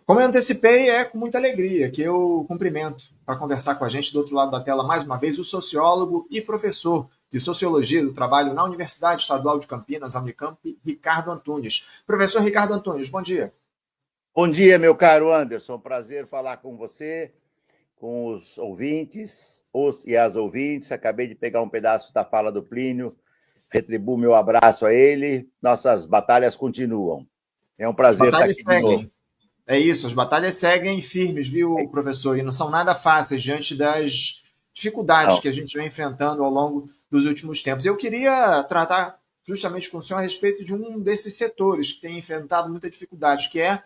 Como eu antecipei, é com muita alegria que eu cumprimento para conversar com a gente do outro lado da tela mais uma vez o sociólogo e professor de Sociologia do Trabalho na Universidade Estadual de Campinas, a Unicamp, Ricardo Antunes. Professor Ricardo Antunes, bom dia. Bom dia, meu caro Anderson. Prazer falar com você, com os ouvintes, os e as ouvintes. Acabei de pegar um pedaço da fala do Plínio, retribuo meu abraço a ele. Nossas batalhas continuam. É um As prazer estar batalhas aqui de novo. seguem. É isso, as batalhas seguem firmes, viu, professor? E não são nada fáceis diante das dificuldades Não. que a gente vem enfrentando ao longo dos últimos tempos. Eu queria tratar justamente com o senhor a respeito de um desses setores que tem enfrentado muita dificuldade, que é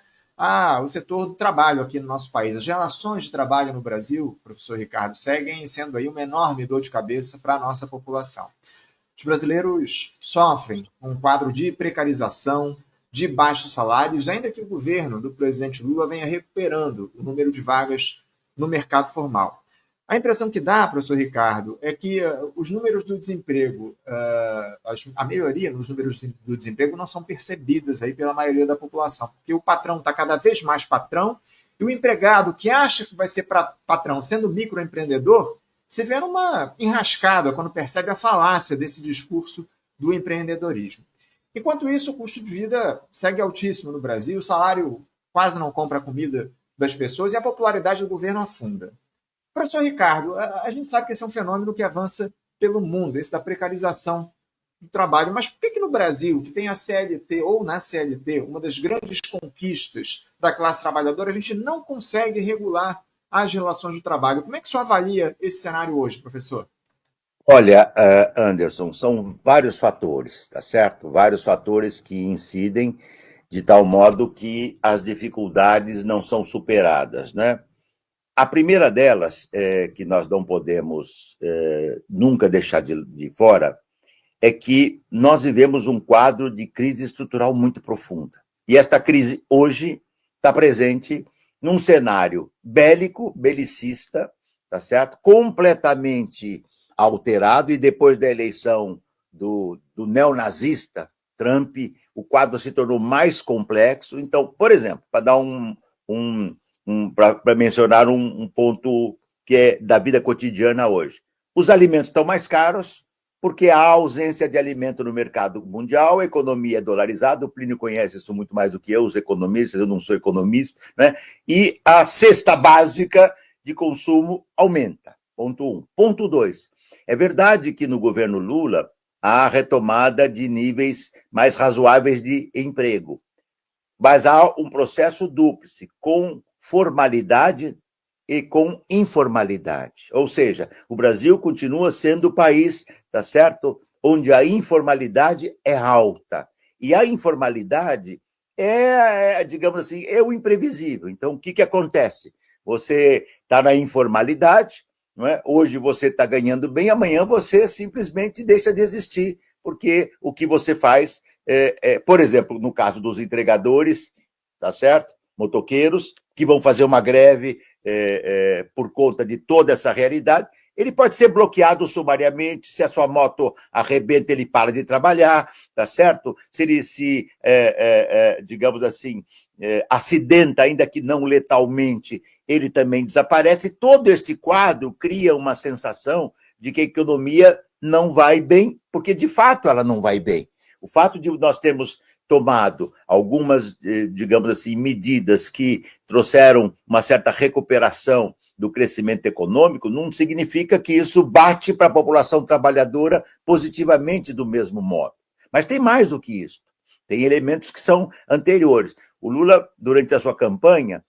o setor do trabalho aqui no nosso país. As relações de trabalho no Brasil, professor Ricardo, seguem sendo aí uma enorme dor de cabeça para a nossa população. Os brasileiros sofrem um quadro de precarização, de baixos salários, ainda que o governo do presidente Lula venha recuperando o número de vagas no mercado formal. A impressão que dá, professor Ricardo, é que os números do desemprego, a melhoria nos números do desemprego não são percebidas aí pela maioria da população, porque o patrão está cada vez mais patrão e o empregado que acha que vai ser patrão sendo microempreendedor se vê numa enrascada quando percebe a falácia desse discurso do empreendedorismo. Enquanto isso, o custo de vida segue altíssimo no Brasil, o salário quase não compra a comida das pessoas e a popularidade do governo afunda. Professor Ricardo, a gente sabe que esse é um fenômeno que avança pelo mundo, esse da precarização do trabalho, mas por que no Brasil, que tem a CLT ou na CLT, uma das grandes conquistas da classe trabalhadora, a gente não consegue regular as relações de trabalho? Como é que o senhor avalia esse cenário hoje, professor? Olha, Anderson, são vários fatores, tá certo? Vários fatores que incidem de tal modo que as dificuldades não são superadas, né? A primeira delas, que nós não podemos nunca deixar de fora, é que nós vivemos um quadro de crise estrutural muito profunda. E esta crise hoje está presente num cenário bélico, belicista, tá certo? Completamente alterado, e depois da eleição do neonazista Trump, o quadro se tornou mais complexo. Então, por exemplo, para dar para mencionar um ponto que é da vida cotidiana hoje. Os alimentos estão mais caros porque há ausência de alimento no mercado mundial, a economia é dolarizada, o Plínio conhece isso muito mais do que eu, os economistas, eu não sou economista, né? E a cesta básica de consumo aumenta, ponto 1. Ponto 2, é verdade que no governo Lula há retomada de níveis mais razoáveis de emprego, mas há um processo dúplice, com formalidade e com informalidade. Ou seja, o Brasil continua sendo o país, tá certo, onde a informalidade é alta. E a informalidade digamos assim, é o imprevisível. Então, o que acontece? Você está na informalidade, não é? Hoje você está ganhando bem, amanhã você simplesmente deixa de existir, porque o que você faz, por exemplo, no caso dos entregadores, tá certo? Motoqueiros, que vão fazer uma greve por conta de toda essa realidade, ele pode ser bloqueado sumariamente. Se a sua moto arrebenta, ele para de trabalhar, tá certo? Se ele digamos assim, acidenta, ainda que não letalmente, ele também desaparece. Todo este quadro cria uma sensação de que a economia não vai bem, porque, de fato, ela não vai bem. O fato de nós termos tomado algumas, digamos assim, medidas que trouxeram uma certa recuperação do crescimento econômico, não significa que isso bate para a população trabalhadora positivamente do mesmo modo. Mas tem mais do que isso. Tem elementos que são anteriores. O Lula, durante a sua campanha,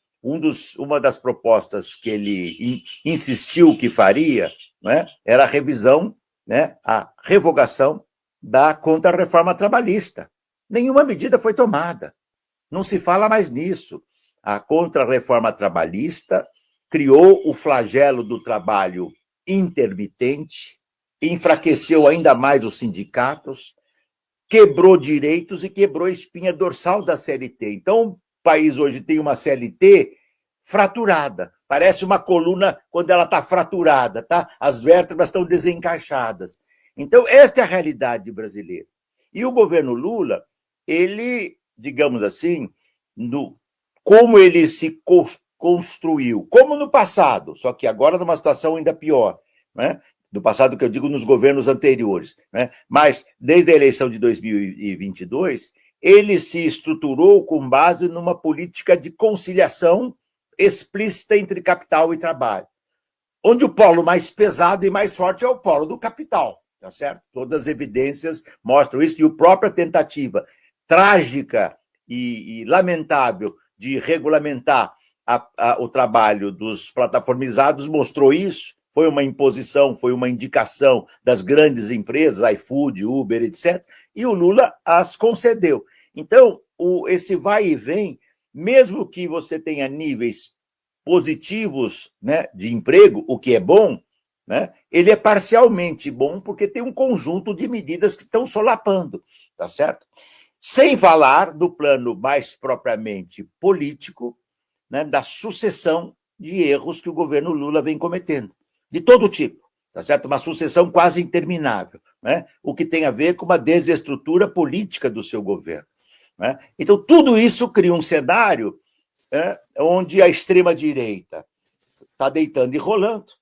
uma das propostas que ele insistiu que faria, né, era a revisão, né, a revogação da contra-reforma trabalhista. Nenhuma medida foi tomada. Não se fala mais nisso. A contra-reforma trabalhista criou o flagelo do trabalho intermitente, enfraqueceu ainda mais os sindicatos, quebrou direitos e quebrou a espinha dorsal da CLT. Então, o país hoje tem uma CLT fraturada. Parece uma coluna quando ela está fraturada, tá? As vértebras estão desencaixadas. Então, esta é a realidade brasileira. E o governo Lula, ele, digamos assim, como ele se construiu, como no passado, só que agora numa situação ainda pior, né? Do passado que eu digo nos governos anteriores, né? Mas desde a eleição de 2022, ele se estruturou com base numa política de conciliação explícita entre capital e trabalho, onde o polo mais pesado e mais forte é o polo do capital, tá certo? Todas as evidências mostram isso, e a própria tentativa trágica e lamentável de regulamentar o trabalho dos plataformizados mostrou isso. Foi uma imposição, foi uma indicação das grandes empresas, iFood, Uber, etc., e o Lula as concedeu. Então, esse vai e vem, mesmo que você tenha níveis positivos, né, de emprego, o que é bom, né, ele é parcialmente bom porque tem um conjunto de medidas que estão solapando, tá certo? Sem falar do plano mais propriamente político, né, da sucessão de erros que o governo Lula vem cometendo, de todo tipo, tá certo? Uma sucessão quase interminável, né? O que tem a ver com uma desestrutura política do seu governo, né? Então, tudo isso cria um cenário, né, onde a extrema-direita está deitando e rolando.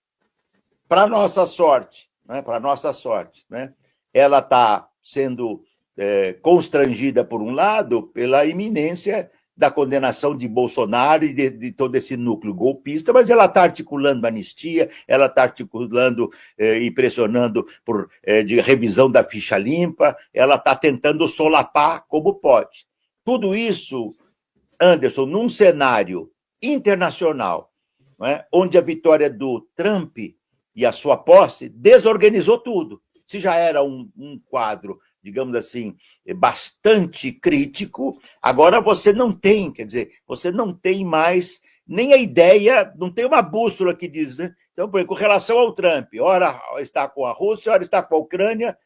Para nossa sorte, né? Ela está sendo constrangida, por um lado, pela iminência da condenação de Bolsonaro e de todo esse núcleo golpista, mas ela está articulando anistia, ela está articulando e pressionando de revisão da ficha limpa, ela está tentando solapar como pode. Tudo isso, Anderson, num cenário internacional, né, onde a vitória do Trump e a sua posse desorganizou tudo. Se já era um quadro, digamos assim, bastante crítico, agora você não tem, quer dizer, você não tem mais nem a ideia, não tem uma bússola que diz, né? Então, por exemplo, com relação ao Trump, ora está com a Rússia, ora está com a Ucrânia,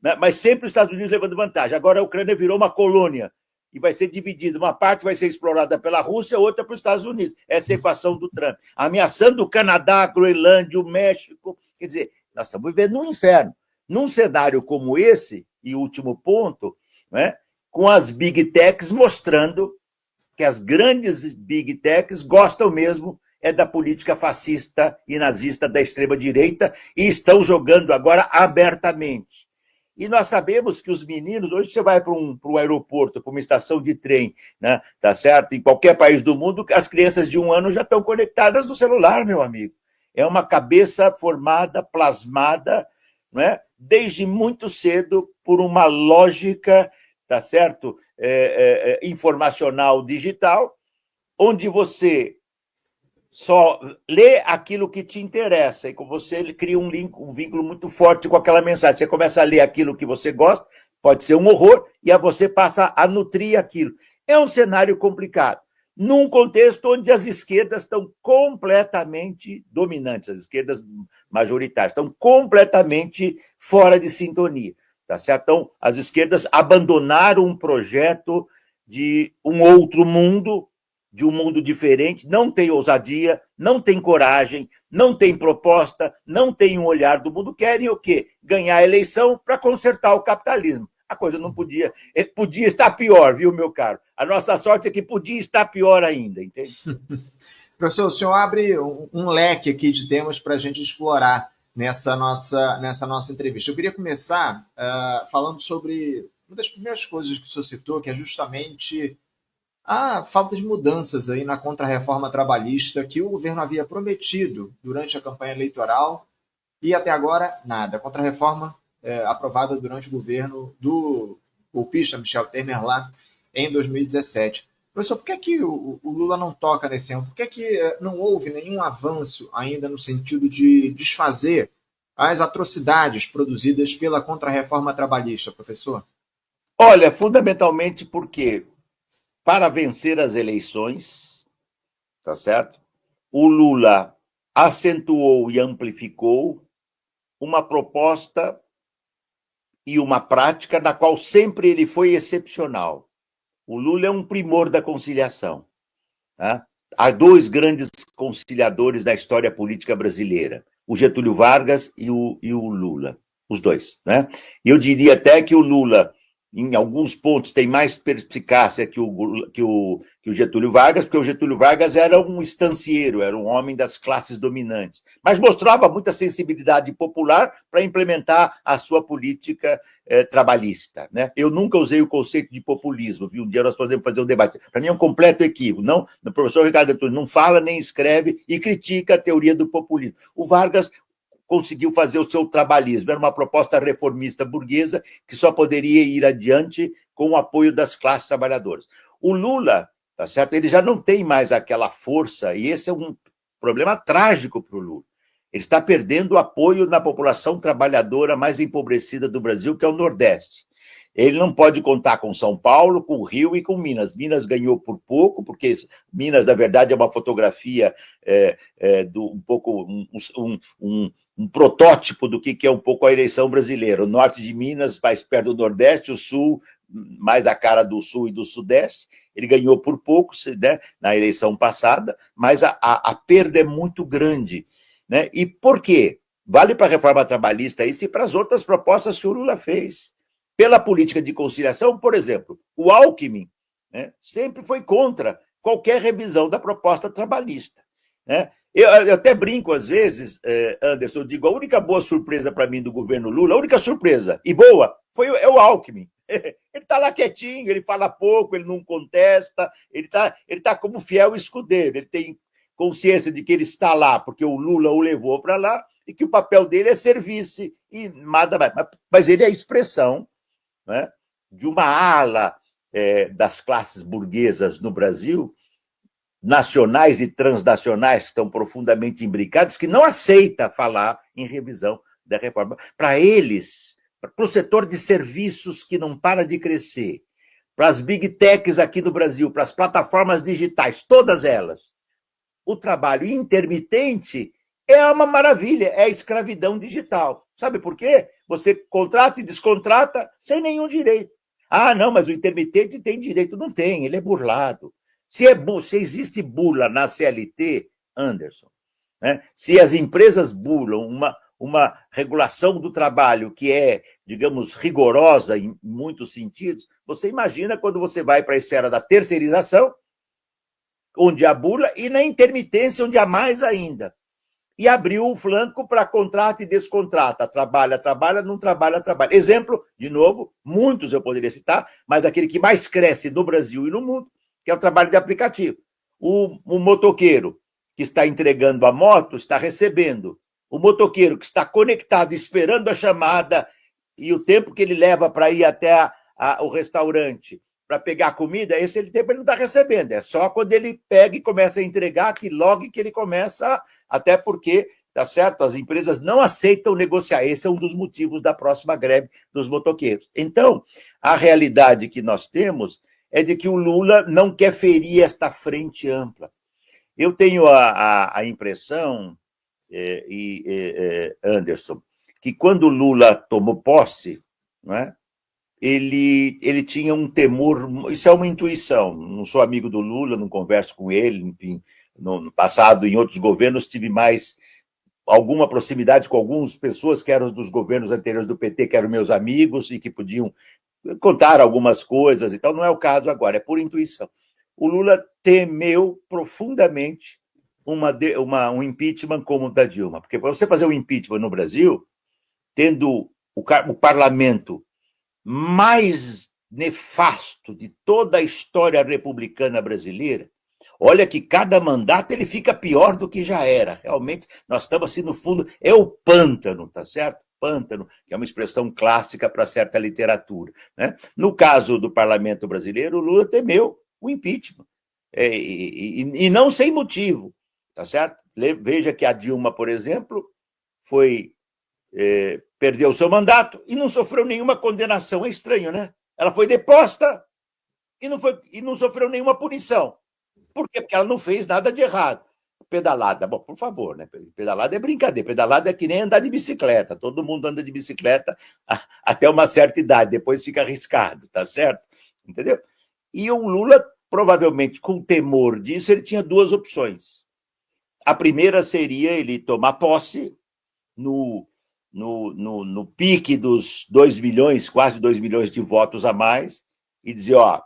né? Mas sempre os Estados Unidos levando vantagem. Agora a Ucrânia virou uma colônia e vai ser dividida. Uma parte vai ser explorada pela Rússia, outra para os Estados Unidos. Essa é a equação do Trump. Ameaçando o Canadá, a Groenlândia, o México. Quer dizer, nós estamos vivendo um inferno. Num cenário como esse, e último ponto, né, com as Big Techs mostrando que as grandes Big Techs gostam mesmo da política fascista e nazista da extrema-direita e estão jogando agora abertamente. E nós sabemos que os meninos, hoje você vai para um aeroporto, para uma estação de trem, né, tá certo? Em qualquer país do mundo, as crianças de 1 ano já estão conectadas no celular, meu amigo. É uma cabeça formada, plasmada, né, desde muito cedo por uma lógica, tá certo? Informacional digital, onde você só lê aquilo que te interessa e você cria um vínculo muito forte com aquela mensagem. Você começa a ler aquilo que você gosta, pode ser um horror, e aí você passa a nutrir aquilo. É um cenário complicado, num contexto onde as esquerdas estão completamente dominantes, as esquerdas majoritárias estão completamente fora de sintonia. Tá certo? Então, as esquerdas abandonaram um projeto de um outro mundo, de um mundo diferente, não tem ousadia, não tem coragem, não tem proposta, não tem um olhar do mundo. Querem o quê? Ganhar a eleição para consertar o capitalismo. A coisa não podia estar pior, viu, meu caro? A nossa sorte é que podia estar pior ainda, entende? Professor, o senhor abre um leque aqui de temas para a gente explorar nessa nossa entrevista. Eu queria começar falando sobre uma das primeiras coisas que o senhor citou, que é justamente a falta de mudanças aí na contrarreforma trabalhista que o governo havia prometido durante a campanha eleitoral e até agora nada. A contrarreforma aprovada durante o governo do golpista Michel Temer lá em 2017. Professor, por que o Lula não toca nesse tema? Por que não houve nenhum avanço ainda no sentido de desfazer as atrocidades produzidas pela contrarreforma trabalhista, professor? Olha, fundamentalmente porque, para vencer as eleições, tá certo? O Lula acentuou e amplificou uma proposta e uma prática na qual sempre ele foi excepcional. O Lula é um primor da conciliação. Tá? Há 2 grandes conciliadores da história política brasileira, o Getúlio Vargas e o Lula, os dois. Né? Eu diria até que o Lula em alguns pontos, tem mais perspicácia que o Getúlio Vargas, porque o Getúlio Vargas era um estancieiro, era um homem das classes dominantes, mas mostrava muita sensibilidade popular para implementar a sua política trabalhista. Né? Eu nunca usei o conceito de populismo, viu? Um dia nós podemos fazer um debate. Para mim é um completo equívoco. Não, o professor Ricardo Antunes não fala nem escreve e critica a teoria do populismo. O Vargas conseguiu fazer o seu trabalhismo. Era uma proposta reformista burguesa que só poderia ir adiante com o apoio das classes trabalhadoras. O Lula, tá certo? Ele já não tem mais aquela força, e esse é um problema trágico para o Lula. Ele está perdendo o apoio na população trabalhadora mais empobrecida do Brasil, que é o Nordeste. Ele não pode contar com São Paulo, com o Rio e com Minas. Minas ganhou por pouco, porque Minas, na verdade, é uma fotografia do um pouco um protótipo do que é um pouco a eleição brasileira. O norte de Minas, mais perto do Nordeste, o sul, mais a cara do Sul e do Sudeste. Ele ganhou por pouco, né, na eleição passada, mas a perda é muito grande. Né? E por quê? Vale para a reforma trabalhista isso e para as outras propostas que o Lula fez. Pela política de conciliação, por exemplo, o Alckmin, né, sempre foi contra qualquer revisão da proposta trabalhista. Né? Eu até brinco às vezes, Anderson, digo, a única boa surpresa para mim do governo Lula, a única surpresa, e boa, é o Alckmin. Ele está lá quietinho, ele fala pouco, ele não contesta, ele tá como fiel escudeiro, ele tem consciência de que ele está lá porque o Lula o levou para lá e que o papel dele é servir-se e nada mais. Mas ele é a expressão, né, de uma ala das classes burguesas no Brasil, nacionais e transnacionais que estão profundamente imbricados, que não aceita falar em revisão da reforma. Para eles, para o setor de serviços que não para de crescer, para as big techs aqui no Brasil, para as plataformas digitais, todas elas, o trabalho intermitente é uma maravilha, é a escravidão digital. Sabe por quê? Você contrata e descontrata sem nenhum direito. Ah, não, mas o intermitente tem direito. Não tem, ele é burlado. Se existe burla na CLT, Anderson, né? Se as empresas burlam uma regulação do trabalho que é, digamos, rigorosa em muitos sentidos, você imagina quando você vai para a esfera da terceirização, onde há burla, e na intermitência, onde há mais ainda. E abriu o flanco para contrata e descontrata, trabalha, não trabalha. Exemplo, de novo, muitos eu poderia citar, mas aquele que mais cresce no Brasil e no mundo, que é o trabalho de aplicativo. O motoqueiro que está entregando a moto está recebendo. O motoqueiro que está conectado, esperando a chamada e o tempo que ele leva para ir até o restaurante para pegar a comida, esse tempo ele não está recebendo. É só quando ele pega e começa a entregar que logo que ele começa, até porque, tá certo, as empresas não aceitam negociar. Esse é um dos motivos da próxima greve dos motoqueiros. Então, a realidade que nós temos é de que o Lula não quer ferir esta frente ampla. Eu tenho a impressão, Anderson, que quando o Lula tomou posse, não é? Ele tinha um temor, isso é uma intuição, não sou amigo do Lula, não converso com ele, enfim, no passado, em outros governos, tive mais alguma proximidade com algumas pessoas que eram dos governos anteriores do PT, que eram meus amigos e que podiam contar algumas coisas, então não é o caso agora, é por intuição. O Lula temeu profundamente um impeachment como o da Dilma, porque para você fazer um impeachment no Brasil, tendo o parlamento mais nefasto de toda a história republicana brasileira, olha que cada mandato ele fica pior do que já era. Realmente, nós estamos assim, no fundo, é o pântano, tá certo? Pântano, que é uma expressão clássica para certa literatura. Né? No caso do parlamento brasileiro, o Lula temeu o impeachment. E não sem motivo, tá certo? Veja que a Dilma, por exemplo, perdeu o seu mandato e não sofreu nenhuma condenação. É estranho, né? Ela foi deposta e não sofreu nenhuma punição. Por quê? Porque ela não fez nada de errado. Pedalada, bom, por favor, né? Pedalada é brincadeira. Pedalada é que nem andar de bicicleta. Todo mundo anda de bicicleta até uma certa idade, depois fica arriscado, tá certo? Entendeu? E o Lula, provavelmente, com temor disso, ele tinha duas opções. A primeira seria ele tomar posse no pique dos 2 milhões, quase 2 milhões de votos a mais, e dizer, ó,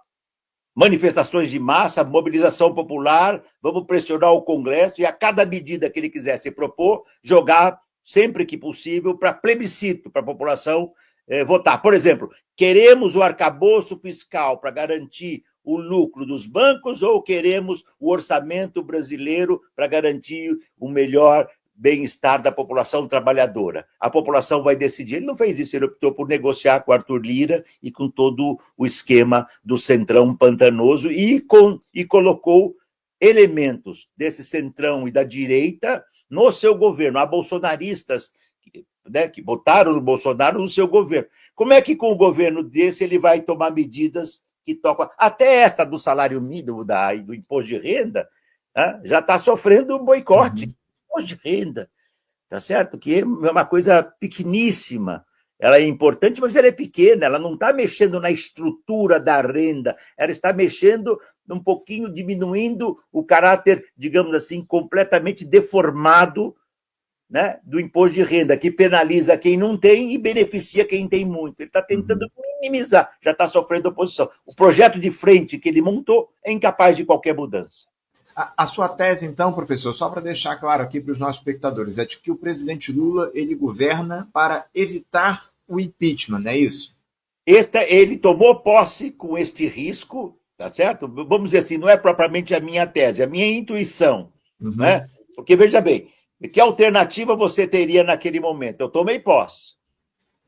manifestações de massa, mobilização popular, vamos pressionar o Congresso e a cada medida que ele quisesse propor, jogar sempre que possível para plebiscito, para a população votar. Por exemplo, queremos o arcabouço fiscal para garantir o lucro dos bancos ou queremos o orçamento brasileiro para garantir o melhor bem-estar da população trabalhadora? A população vai decidir. Ele não fez isso, ele optou por negociar com Arthur Lira e com todo o esquema do centrão pantanoso e colocou elementos desse centrão e da direita no seu governo. Há bolsonaristas, né, que votaram no Bolsonaro no seu governo. Como é que com o governo desse ele vai tomar medidas que tocam? Até esta do salário mínimo, do imposto de renda, né, já está sofrendo um boicote. Imposto de renda, tá certo? Que é uma coisa pequeníssima. Ela é importante, mas ela é pequena, ela não está mexendo na estrutura da renda, ela está mexendo um pouquinho, diminuindo o caráter, digamos assim, completamente deformado, né, do imposto de renda, que penaliza quem não tem e beneficia quem tem muito. Ele está tentando minimizar, já está sofrendo oposição. O projeto de frente que ele montou é incapaz de qualquer mudança. A sua tese, então, professor, só para deixar claro aqui para os nossos espectadores, é de que o presidente Lula ele governa para evitar o impeachment, não é isso? Ele tomou posse com este risco, tá certo? Vamos dizer assim, não é propriamente a minha tese, é a minha intuição, né? Porque, veja bem, que alternativa você teria naquele momento? Eu tomei posse.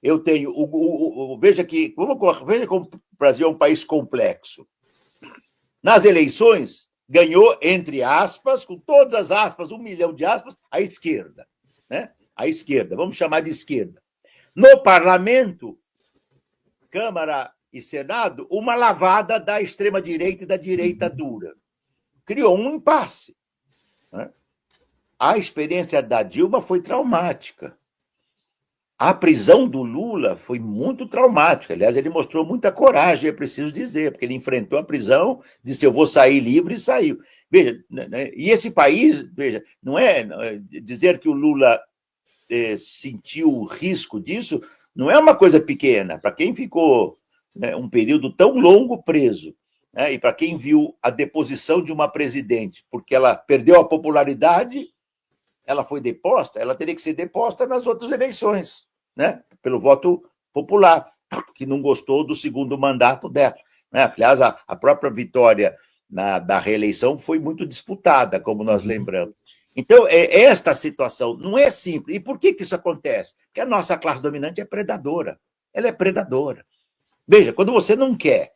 Eu tenho... veja como o Brasil é um país complexo. Nas eleições, ganhou, entre aspas, com todas as aspas, 1 milhão de aspas, a esquerda. Né? A esquerda, vamos chamar de esquerda. No parlamento, Câmara e Senado, uma lavada da extrema-direita e da direita dura. Criou um impasse. Né? A experiência da Dilma foi traumática. A prisão do Lula foi muito traumática. Aliás, ele mostrou muita coragem, é preciso dizer, porque ele enfrentou a prisão, disse, eu vou sair livre, e saiu. Veja, né? E esse país, veja, não é dizer que o Lula sentiu o risco disso, não é uma coisa pequena. Para quem ficou, né, um período tão longo preso, né, e para quem viu a deposição de uma presidente, porque ela perdeu a popularidade, ela foi deposta, ela teria que ser deposta nas outras eleições, né, pelo voto popular, que não gostou do segundo mandato dela. Né? Aliás, a própria vitória da reeleição foi muito disputada, como nós lembramos. Então, esta situação não é simples. E por que isso acontece? Porque a nossa classe dominante é predadora. Ela é predadora. Veja, quando você não quer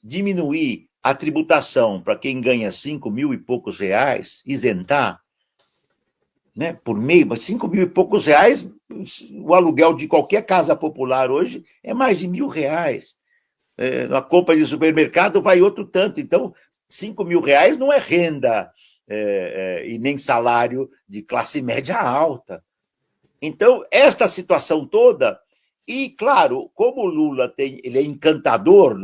diminuir a tributação para quem ganha 5 mil e poucos reais, isentar, né, por meio, mas 5 mil e poucos reais, o aluguel de qualquer casa popular hoje é mais de R$1.000. Na compra de supermercado vai outro tanto. Então, 5 mil reais não é renda e nem salário de classe média alta. Então, esta situação toda, e claro, como o Lula ele é encantador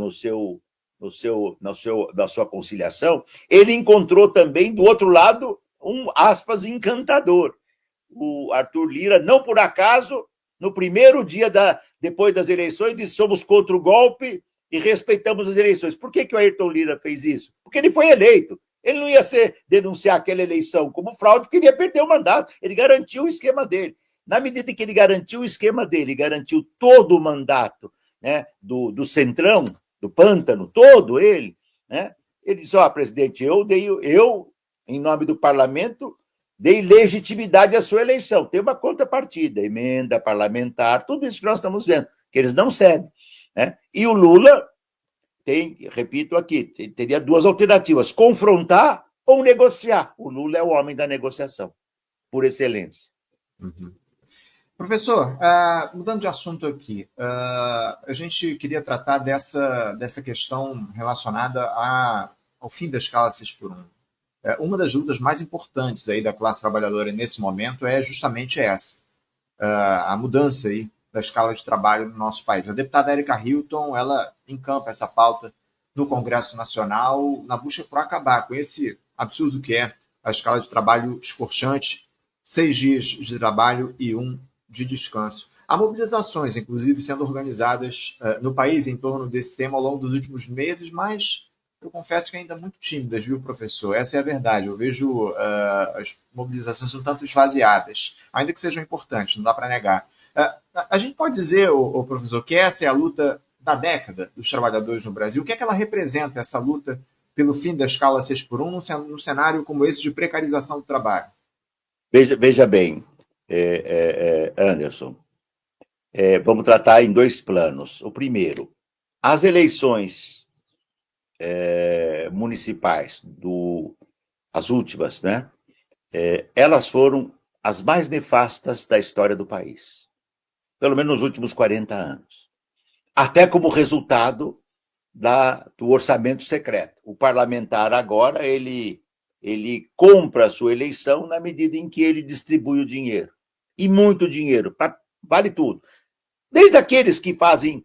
na sua conciliação, ele encontrou também, do outro lado, aspas, encantador. O Arthur Lira, não por acaso, no primeiro dia depois das eleições, disse somos contra o golpe e respeitamos as eleições. Por que o Ayrton Lira fez isso? Porque ele foi eleito. Ele não ia denunciar aquela eleição como fraude, porque ele ia perder o mandato. Ele garantiu o esquema dele. Na medida que ele garantiu o esquema dele, garantiu todo o mandato, né, do Centrão, do Pântano, todo ele, né, ele disse, presidente, eu, em nome do parlamento, dei legitimidade à sua eleição. Tem uma contrapartida, emenda parlamentar, tudo isso que nós estamos vendo, que eles não cedem. Né? E o Lula repito aqui, teria duas alternativas, confrontar ou negociar. O Lula é o homem da negociação, por excelência. Professor, mudando de assunto aqui, a gente queria tratar dessa questão relacionada ao fim da escala 6x1. Uma das lutas mais importantes aí da classe trabalhadora nesse momento é justamente essa, a mudança aí da escala de trabalho no nosso país. A deputada Erika Hilton, ela encampa essa pauta no Congresso Nacional na busca por acabar com esse absurdo que é a escala de trabalho escorchante, 6 dias de trabalho e 1 de descanso. Há mobilizações, inclusive, sendo organizadas no país em torno desse tema ao longo dos últimos meses, mas eu confesso que ainda muito tímidas, viu, professor? Essa é a verdade. Eu vejo as mobilizações um tanto esvaziadas, ainda que sejam importantes, não dá para negar. A gente pode dizer, professor, que essa é a luta da década dos trabalhadores no Brasil. O que é que ela representa, essa luta pelo fim da escala 6 por 1 num cenário como esse de precarização do trabalho? Veja bem, Anderson, vamos tratar em dois planos. O primeiro, as eleições municipais, as últimas, né? Elas foram as mais nefastas da história do país, pelo menos nos últimos 40 anos. Até como resultado do orçamento secreto. O parlamentar agora, ele compra a sua eleição na medida em que ele distribui o dinheiro. E muito dinheiro, vale tudo. Desde aqueles que fazem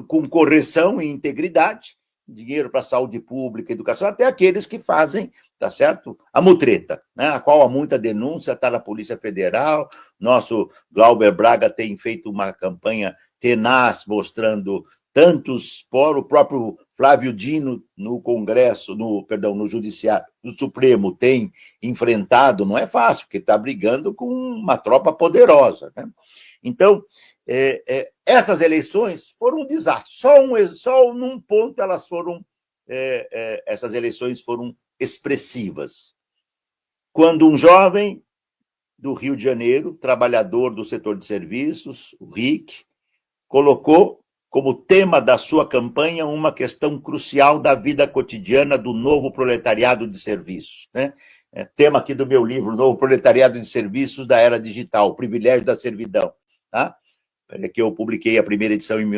com correção e integridade, dinheiro para saúde pública, educação, até aqueles que fazem, tá certo? A mutreta, né? A qual há muita denúncia, está na Polícia Federal. Nosso Glauber Braga tem feito uma campanha tenaz, mostrando tantos, o próprio Flávio Dino no Congresso, no Judiciário, no Supremo, tem enfrentado, não é fácil, porque está brigando com uma tropa poderosa, né? Então, essas eleições foram um desastre. Só num ponto essas eleições foram expressivas. Quando um jovem do Rio de Janeiro, trabalhador do setor de serviços, o RIC, colocou como tema da sua campanha uma questão crucial da vida cotidiana do novo proletariado de serviços, né? Tema aqui do meu livro, Novo Proletariado de Serviços da Era Digital, o Privilégio da Servidão, tá? Que eu publiquei a primeira edição em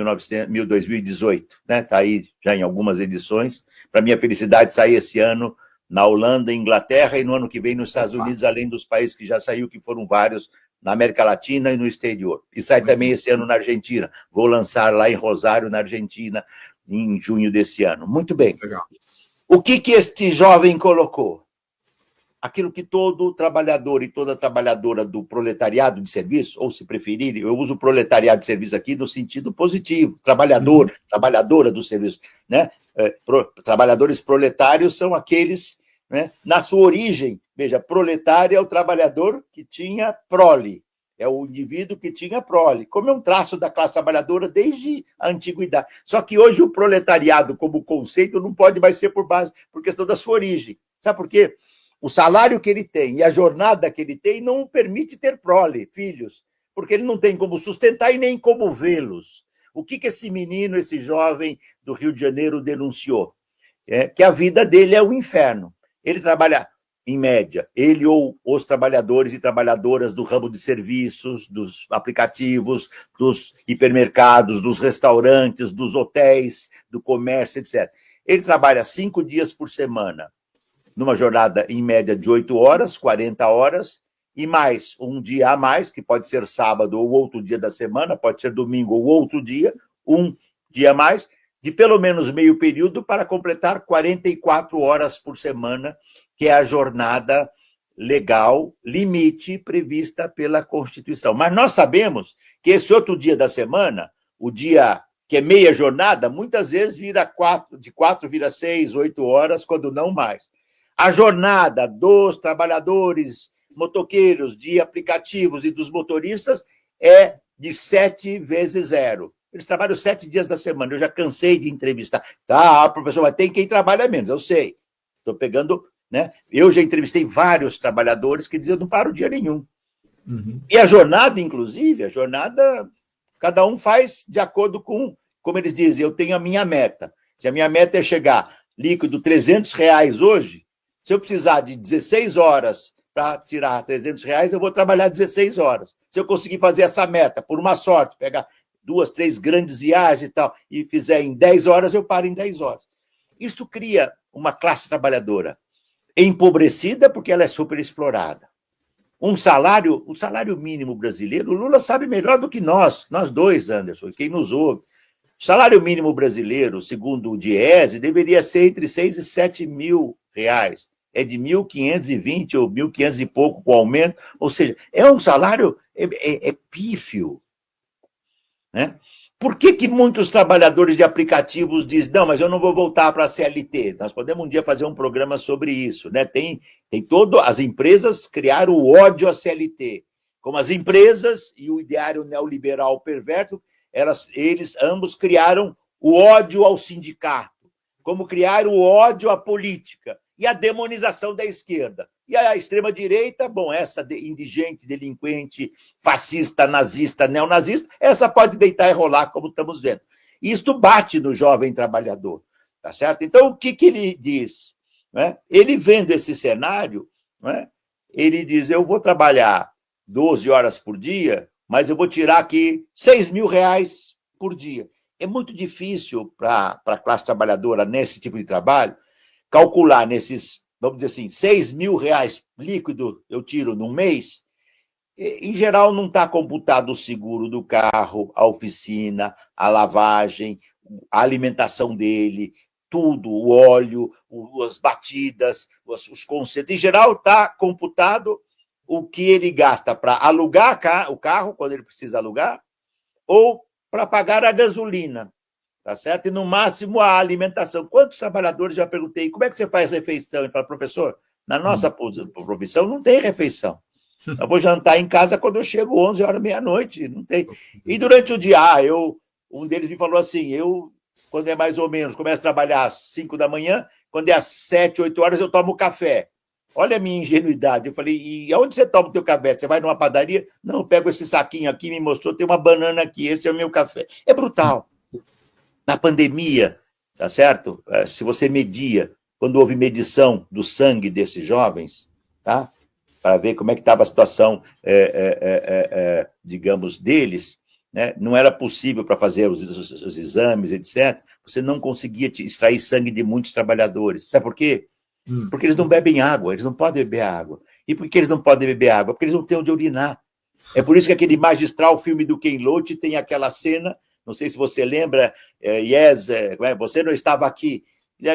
2018, né? Está aí já em algumas edições. Para minha felicidade, sair esse ano na Holanda, Inglaterra, e no ano que vem nos Estados Unidos, além dos países que já saiu, que foram vários, na América Latina e no exterior. E sai também esse ano na Argentina. Vou lançar lá em Rosário, na Argentina, em junho desse ano. Muito bem. Legal. O que este jovem colocou? Aquilo que todo trabalhador e toda trabalhadora do proletariado de serviço, ou se preferirem, eu uso proletariado de serviço aqui no sentido positivo, trabalhador, trabalhadora do serviço, né? Trabalhadores proletários são aqueles, né? Na sua origem, veja, proletário é o trabalhador que tinha prole, é o indivíduo que tinha prole, como é um traço da classe trabalhadora desde a antiguidade. Só que hoje o proletariado, como conceito, não pode mais ser por questão da sua origem. Sabe por quê? O salário que ele tem e a jornada que ele tem não o permite ter prole, filhos, porque ele não tem como sustentar e nem como vê-los. O que esse menino, esse jovem do Rio de Janeiro denunciou? Que a vida dele é um inferno. Ele trabalha, em média, ele ou os trabalhadores e trabalhadoras do ramo de serviços, dos aplicativos, dos hipermercados, dos restaurantes, dos hotéis, do comércio, etc. Ele trabalha 5 dias por semana, numa jornada, em média, de 8 horas, 40 horas, e mais um dia a mais, que pode ser sábado ou outro dia da semana, pode ser domingo ou outro dia, um dia a mais, de pelo menos meio período para completar 44 horas por semana, que é a jornada legal, limite prevista pela Constituição. Mas nós sabemos que esse outro dia da semana, o dia que é meia jornada, muitas vezes de 4 vira 6, 8 horas, quando não mais. A jornada dos trabalhadores motoqueiros, de aplicativos e dos motoristas é de 7 vezes 0. Eles trabalham 7 dias da semana. Eu já cansei de entrevistar. Tá, professor, mas tem quem trabalha menos. Eu sei. Estou pegando, né? Eu já entrevistei vários trabalhadores que diziam: não paro dia nenhum. E a jornada, inclusive, cada um faz de acordo com, como eles dizem, eu tenho a minha meta. Se a minha meta é chegar líquido R$300 hoje, se eu precisar de 16 horas para tirar R$300, eu vou trabalhar 16 horas. Se eu conseguir fazer essa meta, por uma sorte, pegar 2, 3 grandes viagens e tal, e fizer em 10 horas, eu paro em 10 horas. Isso cria uma classe trabalhadora empobrecida porque ela é superexplorada. O salário mínimo brasileiro, o Lula sabe melhor do que nós dois, Anderson, quem nos ouve. O salário mínimo brasileiro, segundo o Diese, deveria ser entre 6 e 7 mil reais. É de 1.520 ou 1.500 e pouco com aumento, ou seja, é um salário é pífio. Né? Por que muitos trabalhadores de aplicativos dizem, não, mas eu não vou voltar para a CLT? Nós podemos um dia fazer um programa sobre isso. Né? Tem as empresas criaram o ódio à CLT. Como as empresas e o ideário neoliberal perverso, eles ambos criaram o ódio ao sindicato, como criaram o ódio à política e a demonização da esquerda. E a extrema-direita, bom, essa indigente, delinquente, fascista, nazista, neonazista, essa pode deitar e rolar, como estamos vendo. E isto bate no jovem trabalhador, tá certo? Então, o que ele diz? Né? Ele vendo esse cenário, né? Ele diz, eu vou trabalhar 12 horas por dia, mas eu vou tirar aqui R$6.000 por dia. É muito difícil para a classe trabalhadora, nesse tipo de trabalho, calcular nesses, vamos dizer assim, R$6.000 líquido eu tiro num mês. Em geral, não está computado o seguro do carro, a oficina, a lavagem, a alimentação dele, tudo, o óleo, as batidas, os consertos. Em geral, está computado o que ele gasta para alugar o carro, quando ele precisa alugar, ou para pagar a gasolina, tá certo? E, no máximo, a alimentação. Quantos trabalhadores, já perguntei, como é que você faz refeição? Ele fala, professor, na nossa profissão não tem refeição. Eu vou jantar em casa quando eu chego 11 horas, meia-noite, não tem. E durante o dia, um deles me falou assim, quando é mais ou menos, começo a trabalhar às 5 da manhã, quando é às 7, 8 horas, eu tomo café. Olha a minha ingenuidade. Eu falei, e aonde você toma o teu café? Você vai numa padaria? Não, eu pego esse saquinho aqui, me mostrou, tem uma banana aqui, esse é o meu café. É brutal. Na pandemia, tá certo? Se você media, quando houve medição do sangue desses jovens, tá? Para ver como é que estava a situação, digamos, deles, né? Não era possível para fazer os exames, etc. Você não conseguia extrair sangue de muitos trabalhadores. Sabe por quê? Porque eles não bebem água, eles não podem beber água. E por que eles não podem beber água? Porque eles não têm onde urinar. É por isso que aquele magistral filme do Ken Loach tem aquela cena, não sei se você lembra, você não estava aqui.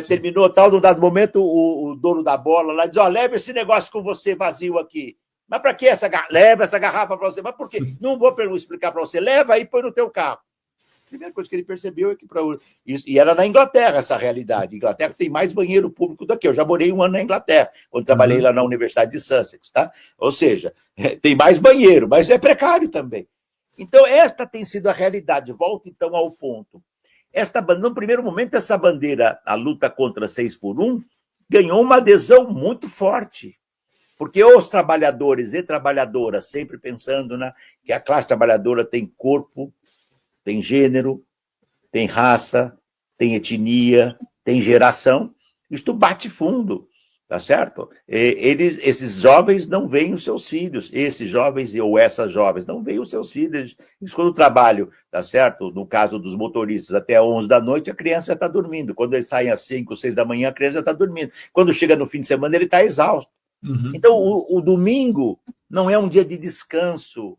Terminou tal, num dado momento, o dono da bola lá diz, leva esse negócio com você vazio aqui. Mas para que leva essa garrafa para você? Mas por quê? Não vou explicar para você. Leva aí e põe no teu carro. A primeira coisa que ele percebeu é que e era na Inglaterra essa realidade. A Inglaterra tem mais banheiro público do que eu. Já morei 1 ano na Inglaterra, quando trabalhei lá na Universidade de Sussex, tá? Ou seja, tem mais banheiro, mas é precário também. Então, esta tem sido a realidade. Volto, então, ao ponto. No primeiro momento, essa bandeira, a luta contra 6 por 1, ganhou uma adesão muito forte. Porque os trabalhadores e trabalhadoras, sempre pensando que a classe trabalhadora tem corpo, tem gênero, tem raça, tem etnia, tem geração. Isto bate fundo, tá certo? Esses jovens não veem os seus filhos, esses jovens ou essas jovens não veem os seus filhos. Isso quando trabalho, tá certo? No caso dos motoristas, até 11 da noite, a criança já está dormindo. Quando eles saem às 5, 6 da manhã, a criança já está dormindo. Quando chega no fim de semana, ele está exausto. Então, o domingo não é um dia de descanso,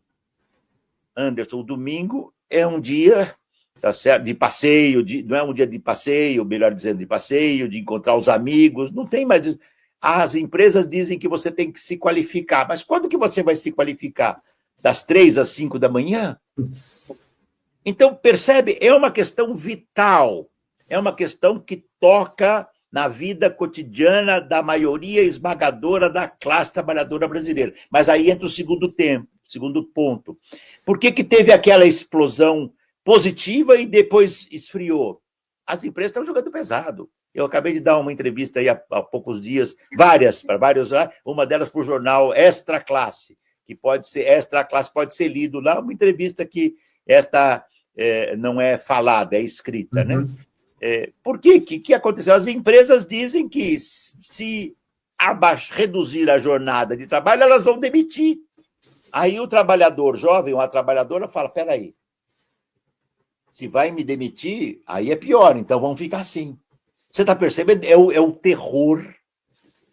Anderson. O domingo é um dia, tá certo, de passeio, não é um dia de passeio, melhor dizendo, de passeio, de encontrar os amigos, não tem mais. As empresas dizem que você tem que se qualificar, mas quando que você vai se qualificar? Das 3 às 5 da manhã? Então, percebe, é uma questão vital, é uma questão que toca na vida cotidiana da maioria esmagadora da classe trabalhadora brasileira. Mas aí entra o segundo ponto. Por que teve aquela explosão positiva e depois esfriou? As empresas estão jogando pesado. Eu acabei de dar uma entrevista aí há poucos dias, para vários, uma delas para o jornal Extra Classe, que pode ser lido lá, uma entrevista que não é falada, é escrita, né? Por quê? O que aconteceu? As empresas dizem que se reduzir a jornada de trabalho, elas vão demitir. Aí o trabalhador jovem ou a trabalhadora fala, peraí, se vai me demitir, aí é pior, então vamos ficar assim. Você está percebendo? É o terror,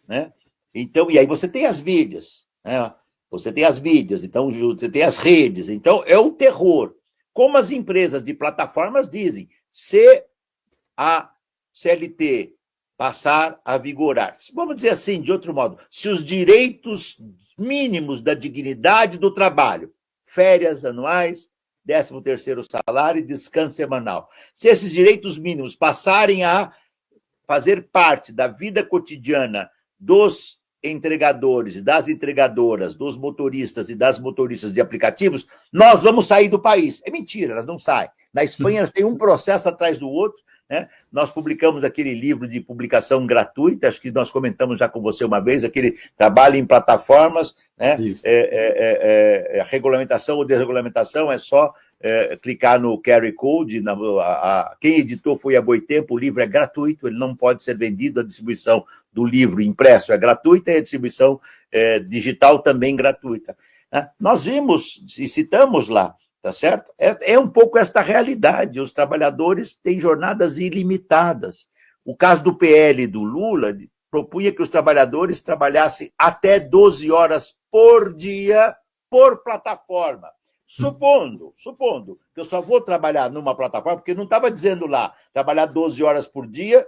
né? Então, e aí você tem as mídias, né? Você tem as mídias, então você tem as redes, então é o terror. Como as empresas de plataformas dizem, se a CLT passar a vigorar, vamos dizer assim, de outro modo, se os direitos mínimos da dignidade do trabalho férias anuais, 13º salário e descanso semanal. Se esses direitos mínimos passarem a fazer parte da vida cotidiana dos entregadores, das entregadoras, dos motoristas e das motoristas de aplicativos, nós vamos sair do país. É mentira, elas não saem. Na Espanha, elas têm um processo atrás do outro, né? Nós publicamos aquele livro de publicação gratuita, acho que nós comentamos já com você uma vez, aquele trabalho em plataformas, né? A regulamentação ou desregulamentação é só clicar no QR Code. Quem editou foi a Boitempo, o livro é gratuito, ele não pode ser vendido, a distribuição do livro impresso é gratuita e a distribuição digital também gratuita. Nós vimos e citamos lá, tá certo? É um pouco esta realidade, os trabalhadores têm jornadas ilimitadas. O caso do PL do Lula propunha que os trabalhadores trabalhassem até 12 horas por dia por plataforma. Supondo que eu só vou trabalhar numa plataforma, porque não estava dizendo lá, trabalhar 12 horas por dia,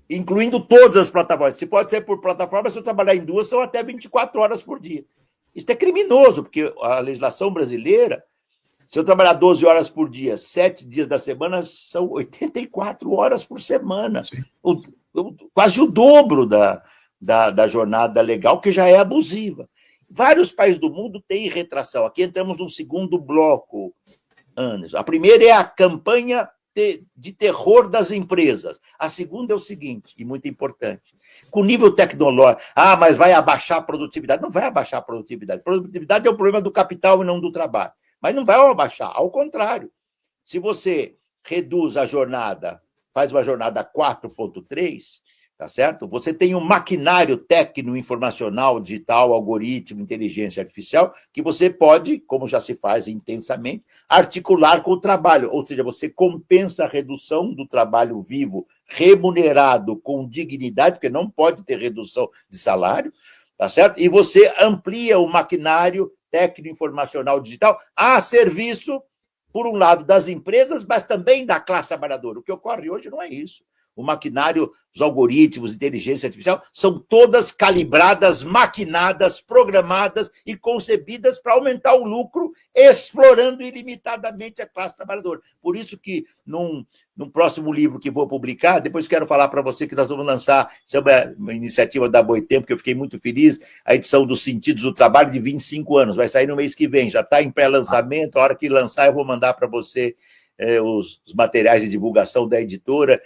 incluindo todas as plataformas. Se pode ser por plataforma, se eu trabalhar em duas, são até 24 horas por dia. Isso é criminoso, porque a legislação brasileira, se eu trabalhar 12 horas por dia, 7 dias da semana, são 84 horas por semana. Quase o dobro da jornada legal, que já é abusiva. Vários países do mundo têm retração. Aqui entramos num segundo bloco, Anderson. A primeira é a campanha de terror das empresas. A segunda é o seguinte, e muito importante, com nível tecnológico, mas vai abaixar a produtividade. Não vai abaixar a produtividade. Produtividade é o problema do capital e não do trabalho. Mas não vai abaixar, ao contrário. Se você reduz a jornada, faz uma jornada 4.3, tá certo? Você tem um maquinário técnico, informacional, digital, algoritmo, inteligência artificial, que você pode, como já se faz intensamente, articular com o trabalho. Ou seja, você compensa a redução do trabalho vivo remunerado com dignidade, porque não pode ter redução de salário, tá certo? E você amplia o maquinário técnico, informacional, digital a serviço, por um lado, das empresas, mas também da classe trabalhadora. O que ocorre hoje não é isso. O maquinário, os algoritmos, inteligência artificial, são todas calibradas, maquinadas, programadas e concebidas para aumentar o lucro, explorando ilimitadamente a classe trabalhadora. Por isso que, num próximo livro que vou publicar, depois quero falar para você que nós vamos lançar, isso é uma iniciativa da Boitempo, que eu fiquei muito feliz, a edição dos Sentidos do Trabalho de 25 anos, vai sair no mês que vem, já está em pré-lançamento, a hora que lançar eu vou mandar para você os materiais de divulgação da editora.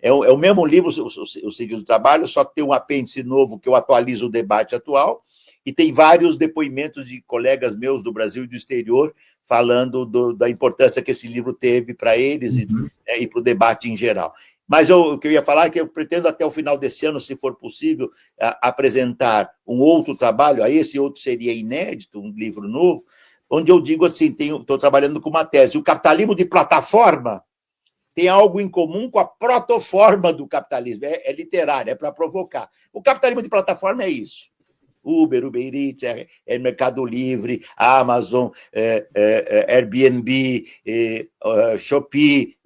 É o mesmo livro, o Sentido do Trabalho, só que tem um apêndice novo que eu atualizo o debate atual, e tem vários depoimentos de colegas meus do Brasil e do exterior falando da importância que esse livro teve para eles e para o debate em geral. Mas o que eu ia falar é que eu pretendo, até o final desse ano, se for possível, apresentar um outro trabalho, esse outro seria inédito, um livro novo, onde eu digo assim, estou trabalhando com uma tese, o capitalismo de plataforma tem algo em comum com a protoforma do capitalismo, é literário, é para provocar. O capitalismo de plataforma é isso. Uber Eats, Mercado Livre, Amazon, Airbnb, Shopee,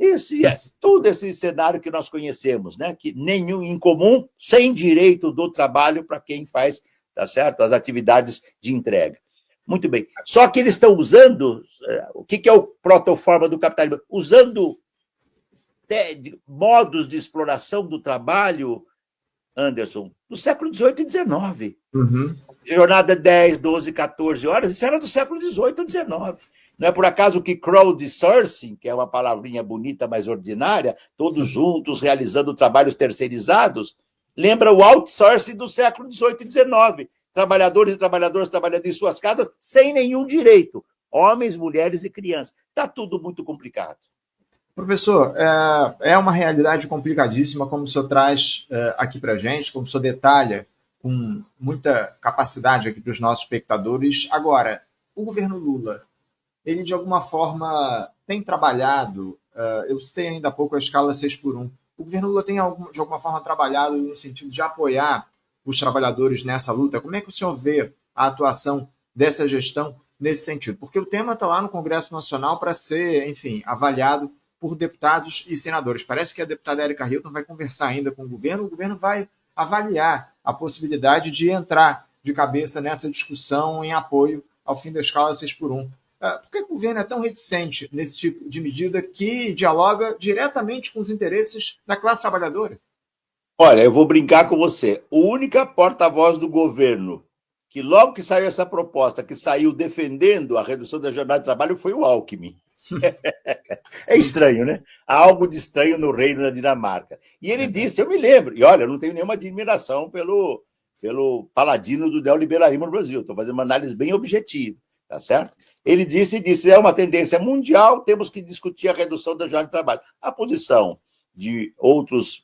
todo esse cenário que nós conhecemos, né? Que nenhum em comum, sem direito do trabalho para quem faz, tá certo? As atividades de entrega. Muito bem. Só que eles estão usando, o que é o protoforma do capitalismo? Usando modos de exploração do trabalho, Anderson, do século XVIII e XIX. Jornada 10, 12, 14 horas, isso era do século XVIII ou XIX. Não é por acaso que crowdsourcing, que é uma palavrinha bonita, mas ordinária, todos juntos, realizando trabalhos terceirizados, lembra o outsourcing do século XVIII e XIX. Trabalhadores e trabalhadoras trabalhando em suas casas sem nenhum direito. Homens, mulheres e crianças. Está tudo muito complicado. Professor, é uma realidade complicadíssima, como o senhor traz aqui para a gente, como o senhor detalha com muita capacidade aqui para os nossos espectadores. Agora, o governo Lula, ele de alguma forma tem trabalhado, eu citei ainda há pouco a escala 6x1, o governo Lula tem de alguma forma trabalhado no sentido de apoiar os trabalhadores nessa luta? Como é que o senhor vê a atuação dessa gestão nesse sentido? Porque o tema está lá no Congresso Nacional para ser, enfim, avaliado por deputados e senadores. Parece que a deputada Érica Hilton vai conversar ainda com o governo vai avaliar a possibilidade de entrar de cabeça nessa discussão em apoio ao fim da escala 6x1. Por que o governo é tão reticente nesse tipo de medida que dialoga diretamente com os interesses da classe trabalhadora? Olha, eu vou brincar com você. O único porta-voz do governo que, logo que saiu essa proposta, que saiu defendendo a redução da jornada de trabalho, foi o Alckmin. É estranho, né? Há algo de estranho no reino da Dinamarca. E ele disse, eu me lembro, e olha, eu não tenho nenhuma admiração pelo paladino do neoliberalismo no Brasil, estou fazendo uma análise bem objetiva, tá certo? Ele disse, é uma tendência mundial, temos que discutir a redução da jornada de trabalho. A posição de outros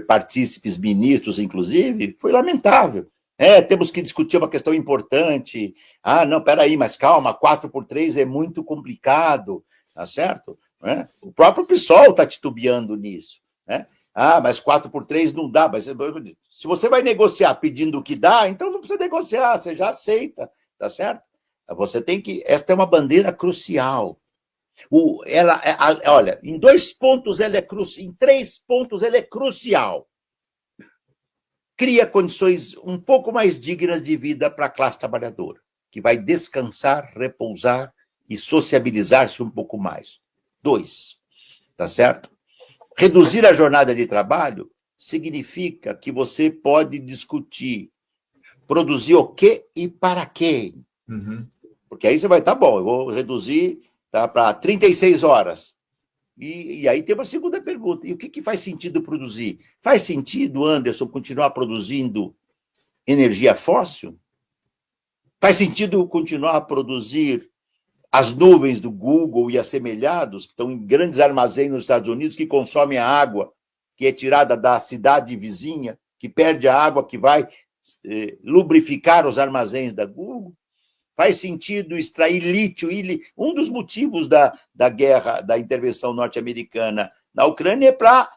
partícipes, ministros, inclusive, foi lamentável. Temos que discutir uma questão importante. Não, peraí, mas calma, 4x3 é muito complicado, tá certo? O próprio PSOL está titubeando nisso. Mas 4x3 não dá. Mas se você vai negociar pedindo o que dá, então não precisa negociar, você já aceita, tá certo? Você tem que. Esta é uma bandeira crucial. Olha, em 2 pontos ela é crucial, em 3 pontos ela é crucial. Cria condições um pouco mais dignas de vida para a classe trabalhadora, que vai descansar, repousar e sociabilizar-se um pouco mais. 2, tá certo? Reduzir a jornada de trabalho significa que você pode discutir produzir o quê e para quem. Porque aí você vai, tá bom, eu vou reduzir para 36 horas. E aí tem uma segunda pergunta. E o que faz sentido produzir? Faz sentido, Anderson, continuar produzindo energia fóssil? Faz sentido continuar a produzir as nuvens do Google e assemelhados, que estão em grandes armazéns nos Estados Unidos, que consomem a água que é tirada da cidade vizinha, que perde a água que vai lubrificar os armazéns da Google? Faz sentido extrair lítio? Um dos motivos da guerra, da intervenção norte-americana na Ucrânia é para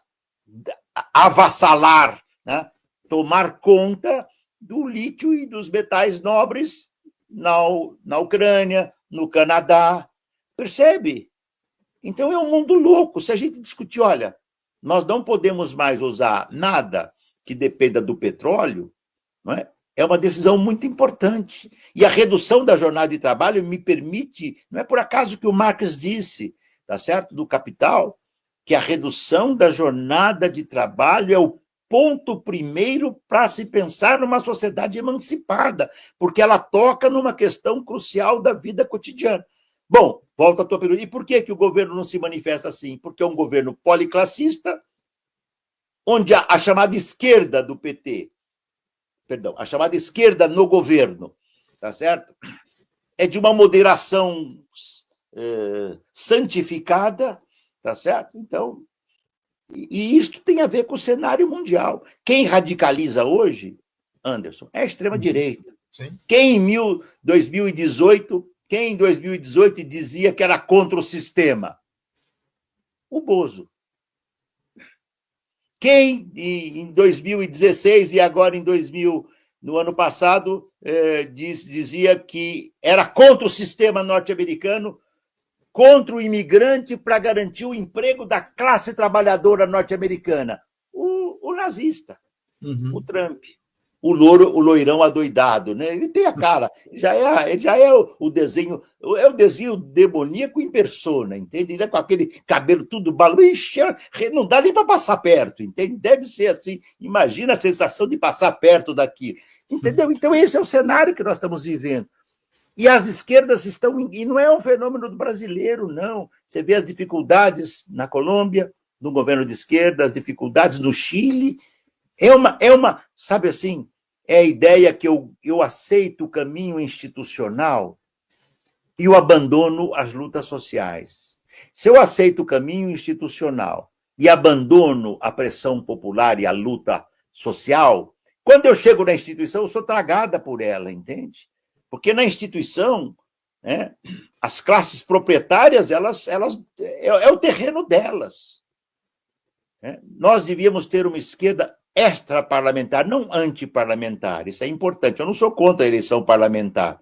avassalar, né? Tomar conta do lítio e dos metais nobres na Ucrânia, no Canadá. Percebe? Então é um mundo louco. Se a gente discutir, olha, nós não podemos mais usar nada que dependa do petróleo, não é? É uma decisão muito importante. E a redução da jornada de trabalho me permite, não é por acaso que o Marx disse, tá certo, do Capital, que a redução da jornada de trabalho é o ponto primeiro para se pensar numa sociedade emancipada, porque ela toca numa questão crucial da vida cotidiana. Bom, volta à tua pergunta. E por que o governo não se manifesta assim? Porque é um governo policlassista, onde a chamada esquerda do PT, a chamada esquerda no governo, tá certo? É de uma moderação santificada, tá certo? Então, e isto tem a ver com o cenário mundial. Quem radicaliza hoje, Anderson, é a extrema-direita. Quem em 2018 dizia que era contra o sistema? O Bozo. Quem em 2016 e agora no ano passado dizia que era contra o sistema norte-americano, contra o imigrante para garantir o emprego da classe trabalhadora norte-americana? O nazista, o Trump. O loirão adoidado, né? Ele tem a cara, já é o desenho, é o desenho demoníaco em persona, entende? Ele é com aquele cabelo tudo balu, não dá nem para passar perto, entende? Deve ser assim, imagina a sensação de passar perto daqui, entendeu? Então esse é o cenário que nós estamos vivendo. E as esquerdas estão, e não é um fenômeno brasileiro, não. Você vê as dificuldades na Colômbia, no governo de esquerda, as dificuldades no Chile. Sabe assim, é a ideia que eu aceito o caminho institucional e eu abandono as lutas sociais. Se eu aceito o caminho institucional e abandono a pressão popular e a luta social, quando eu chego na instituição, eu sou tragada por ela, entende? Porque na instituição, né, as classes proprietárias, elas é o terreno delas. Nós devíamos ter uma esquerda extraparlamentar, não antiparlamentar. Isso é importante. Eu não sou contra a eleição parlamentar.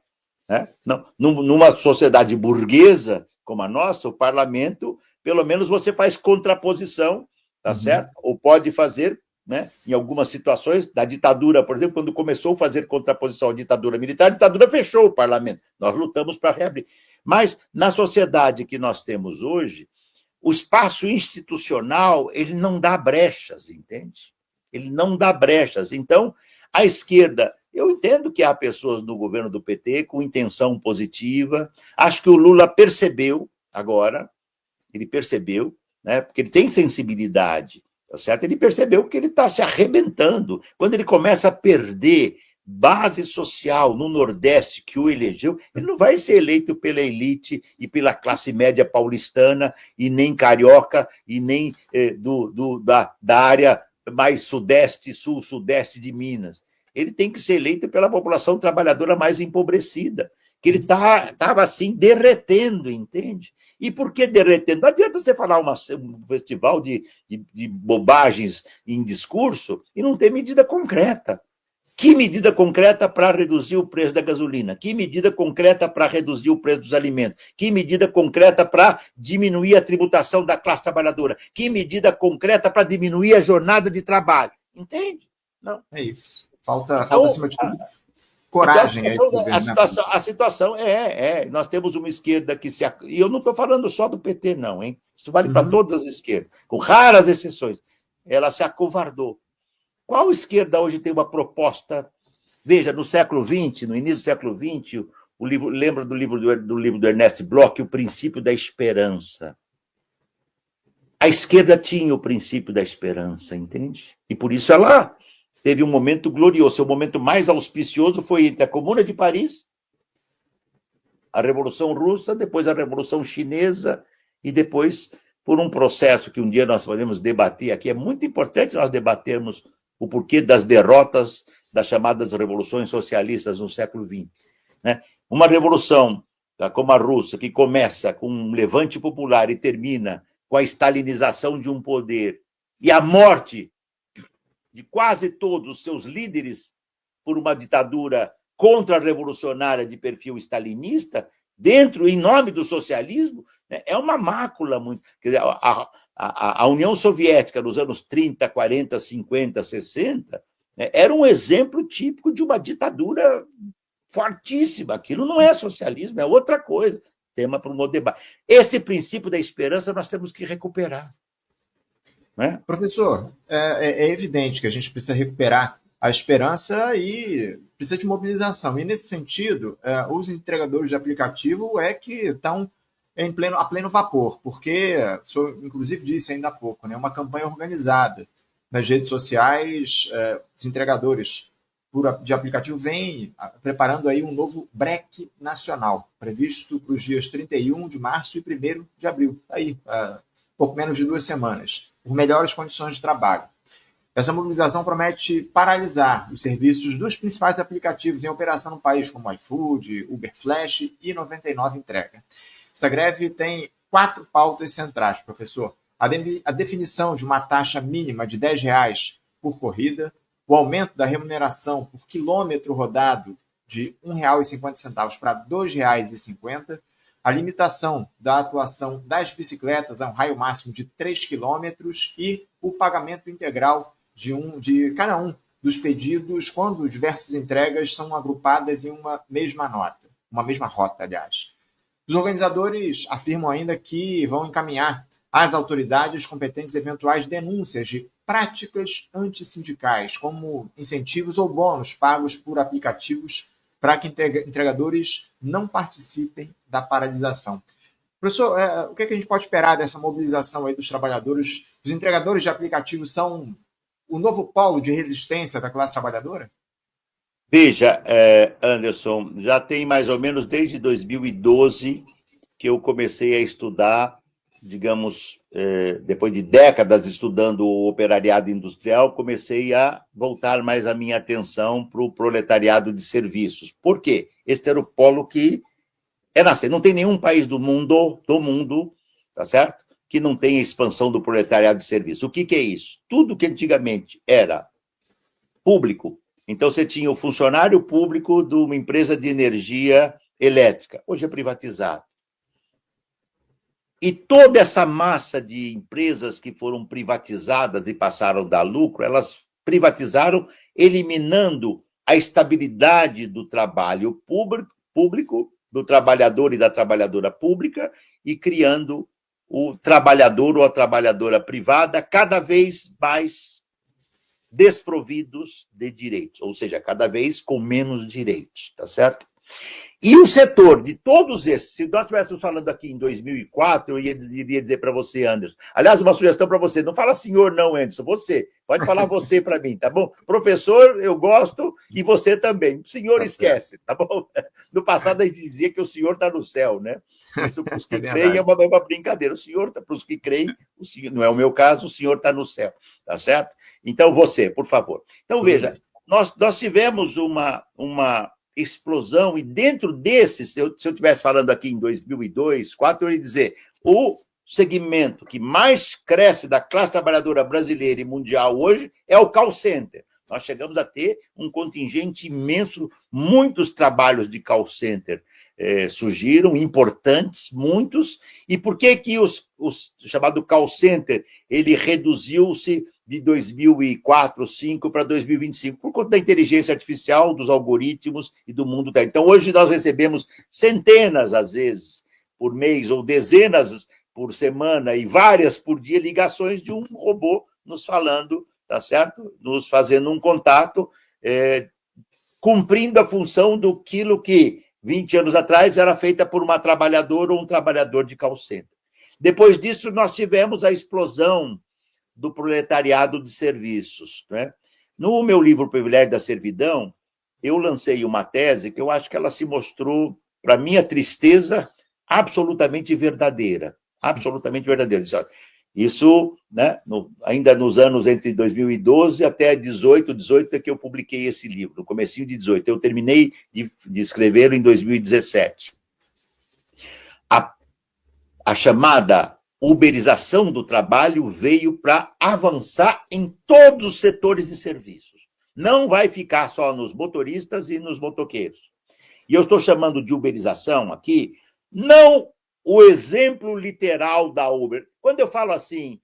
Não, numa sociedade burguesa como a nossa, o parlamento, pelo menos você faz contraposição, tá certo? Ou pode fazer, né, em algumas situações, da ditadura, por exemplo, quando começou a fazer contraposição à ditadura militar, a ditadura fechou o parlamento. Nós lutamos para reabrir. Mas, na sociedade que nós temos hoje, o espaço institucional ele não dá brechas, entende? Ele não dá brechas. Então, a esquerda, eu entendo que há pessoas no governo do PT com intenção positiva, acho que o Lula percebeu agora, ele percebeu, né, porque ele tem sensibilidade, tá certo? Ele percebeu que ele está se arrebentando. Quando ele começa a perder base social no Nordeste que o elegeu, ele não vai ser eleito pela elite e pela classe média paulistana, e nem carioca, e nem da área mais sudeste, sul, sudeste de Minas. Ele tem que ser eleito pela população trabalhadora mais empobrecida, que ele estava assim, derretendo, entende? E por que derretendo? Não adianta você falar um festival de bobagens em discurso e não ter medida concreta. Que medida concreta para reduzir o preço da gasolina? Que medida concreta para reduzir o preço dos alimentos? Que medida concreta para diminuir a tributação da classe trabalhadora? Que medida concreta para diminuir a jornada de trabalho? Entende? Não. É isso. Falta acima de tudo, coragem. Então, a situação nós temos uma esquerda que se... E eu não estou falando só do PT, não, hein? Isso vale para todas as esquerdas, com raras exceções. Ela se acovardou. Qual esquerda hoje tem uma proposta? Veja, no século XX, no início do século XX, lembra do livro do Ernest Bloch, O Princípio da Esperança. A esquerda tinha o princípio da esperança, entende? E por isso ela teve um momento glorioso. Seu momento mais auspicioso foi entre a Comuna de Paris, a Revolução Russa, depois a Revolução Chinesa, e depois, por um processo que um dia nós podemos debater aqui, é muito importante nós debatermos o porquê das derrotas das chamadas revoluções socialistas no século XX. Né? Uma revolução como a russa, que começa com um levante popular e termina com a stalinização de um poder e a morte de quase todos os seus líderes por uma ditadura contra-revolucionária de perfil stalinista, em nome do socialismo, né, é uma mácula muito... Quer dizer, a União Soviética, nos anos 30, 40, 50, 60, né, era um exemplo típico de uma ditadura fortíssima. Aquilo não é socialismo, é outra coisa. Tema para um outro debate. Esse princípio da esperança nós temos que recuperar. Né? Professor, é evidente que a gente precisa recuperar a esperança e precisa de mobilização. E, nesse sentido, os entregadores de aplicativo que estão a pleno vapor, porque, o senhor, inclusive, disse ainda há pouco, né, uma campanha organizada nas redes sociais, os entregadores de aplicativo vêm preparando aí um novo break nacional, previsto para os dias 31 de março e 1º de abril, aí, pouco menos de 2 semanas, por melhores condições de trabalho. Essa mobilização promete paralisar os serviços dos principais aplicativos em operação no país, como iFood, Uber Flash e 99 Entrega. Essa greve tem 4 pautas centrais, professor. A definição de uma taxa mínima de R$10 por corrida, o aumento da remuneração por quilômetro rodado de R$1,50 para R$2,50, a limitação da atuação das bicicletas a um raio máximo de 3 quilômetros e o pagamento integral de cada um dos pedidos quando diversas entregas são agrupadas em uma mesma rota, aliás. Os organizadores afirmam ainda que vão encaminhar às autoridades competentes eventuais denúncias de práticas antissindicais, como incentivos ou bônus pagos por aplicativos para que entregadores não participem da paralisação. Professor, o que a gente pode esperar dessa mobilização aí dos trabalhadores? Os entregadores de aplicativos são o novo polo de resistência da classe trabalhadora? Veja, Anderson, já tem mais ou menos desde 2012 que eu comecei a estudar, digamos, depois de décadas estudando o operariado industrial, comecei a voltar mais a minha atenção para o proletariado de serviços. Por quê? Este era o polo que nascer. Não tem nenhum país do mundo, tá certo? Que não tenha expansão do proletariado de serviços. O que é isso? Tudo que antigamente era público, então você tinha o funcionário público de uma empresa de energia elétrica, hoje é privatizado. E toda essa massa de empresas que foram privatizadas e passaram a dar lucro, elas privatizaram, eliminando a estabilidade do trabalho público do trabalhador e da trabalhadora pública e criando o trabalhador ou a trabalhadora privada cada vez mais desprovidos de direitos, ou seja, cada vez com menos direitos, tá certo? E o setor de todos esses, se nós estivéssemos falando aqui em 2004, eu iria dizer para você, Anderson. Aliás, uma sugestão para você, não fala senhor não, Anderson, você. Pode falar você para mim, tá bom? Professor, eu gosto, e você também. O senhor esquece, tá bom? No passado a gente dizia que o senhor está no céu, né? Isso para os que creem é uma brincadeira. O senhor, para os que creem, o senhor, não é o meu caso, o senhor está no céu, tá certo? Então, você, por favor. Então, veja, nós tivemos uma explosão, e dentro desses, se eu estivesse falando aqui em 2002, 2004, eu ia dizer, o segmento que mais cresce da classe trabalhadora brasileira e mundial hoje é o call center. Nós chegamos a ter um contingente imenso, muitos trabalhos de call center surgiram, importantes, muitos, e por que o chamado call center ele reduziu-se de 2004, 2005 para 2025, por conta da inteligência artificial, dos algoritmos e do mundo. Então, hoje nós recebemos centenas, às vezes, por mês, ou dezenas por semana, e várias por dia, ligações de um robô nos falando, tá certo? Nos fazendo um contato, cumprindo a função daquilo que 20 anos atrás era feita por uma trabalhadora ou um trabalhador de call center. Depois disso, nós tivemos a explosão do proletariado de serviços, né? No meu livro O Privilégio da Servidão, eu lancei uma tese que eu acho que ela se mostrou, para minha tristeza, absolutamente verdadeira. Absolutamente verdadeira. Isso, né, ainda nos anos entre 2012 até 18 é que eu publiquei esse livro, no comecinho de 18. Eu terminei de escrevê-lo em 2017. A chamada uberização do trabalho veio para avançar em todos os setores de serviços. Não vai ficar só nos motoristas e nos motoqueiros. E eu estou chamando de uberização aqui, não o exemplo literal da Uber. Quando eu falo assim,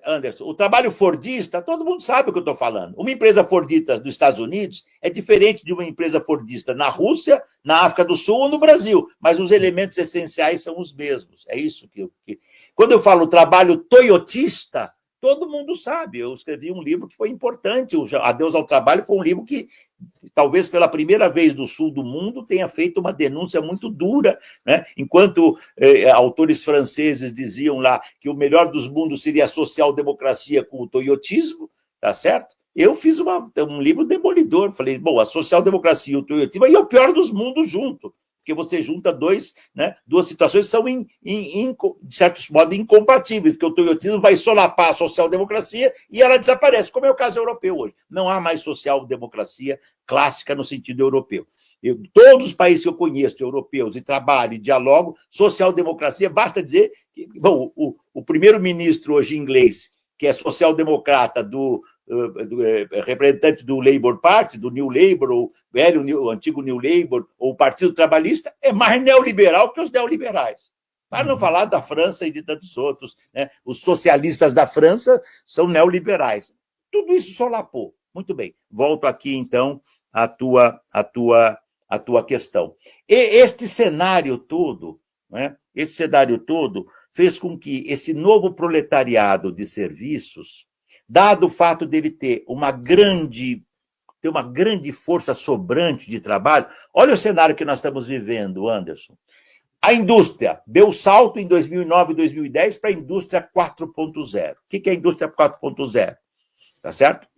Anderson, o trabalho fordista, todo mundo sabe o que eu estou falando. Uma empresa fordista dos Estados Unidos é diferente de uma empresa fordista na Rússia, na África do Sul ou no Brasil, mas os elementos essenciais são os mesmos. É isso que Quando eu falo trabalho toyotista, todo mundo sabe. Eu escrevi um livro que foi importante. O Adeus ao Trabalho foi um livro que, talvez pela primeira vez no sul do mundo, tenha feito uma denúncia muito dura, né? Enquanto autores franceses diziam lá que o melhor dos mundos seria a social-democracia com o toyotismo, tá certo? Eu fiz um livro demolidor. Falei, bom, a social-democracia e o toyotismo é o pior dos mundos junto, porque você junta duas situações que são, de certo modo, incompatíveis, porque o toyotismo vai solapar a social-democracia e ela desaparece, como é o caso europeu hoje. Não há mais social-democracia clássica no sentido europeu. Todos os países que eu conheço, europeus, e trabalho e dialogo, social-democracia, basta dizer que, bom, o primeiro-ministro hoje inglês, que é social-democrata do representante do Labour Party, do New Labour, ou o antigo New Labour, ou o Partido Trabalhista, é mais neoliberal que os neoliberais. Para não falar da França e de tantos outros, né? Os socialistas da França são neoliberais. Tudo isso solapou. Muito bem. Volto aqui, então, à tua questão. E este cenário todo, né? Fez com que esse novo proletariado de serviços, dado o fato dele ter uma grande força sobrante de trabalho, olha o cenário que nós estamos vivendo, Anderson. A indústria deu salto em 2009 e 2010 para a indústria 4.0. O que é a indústria 4.0? Tá certo?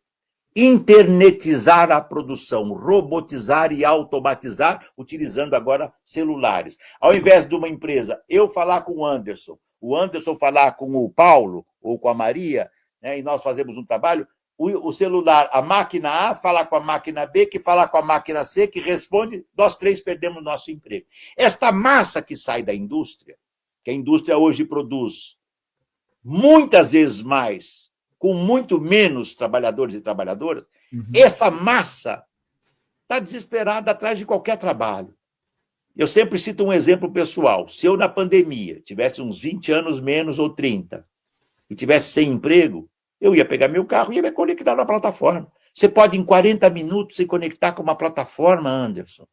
Internetizar a produção, robotizar e automatizar, utilizando agora celulares. Ao invés de uma empresa, eu falar com o Anderson falar com o Paulo ou com a Maria, né, e nós fazemos um trabalho, o celular, a máquina A falar com a máquina B, que falar com a máquina C, que responde, nós três perdemos nosso emprego. Esta massa que sai da indústria, que a indústria hoje produz muitas vezes mais, com muito menos trabalhadores e trabalhadoras, essa massa está desesperada atrás de qualquer trabalho. Eu sempre cito um exemplo pessoal. Se eu, na pandemia, tivesse uns 20 anos menos ou 30, e tivesse sem emprego, eu ia pegar meu carro e ia me conectar na plataforma. Você pode, em 40 minutos, se conectar com uma plataforma, Anderson.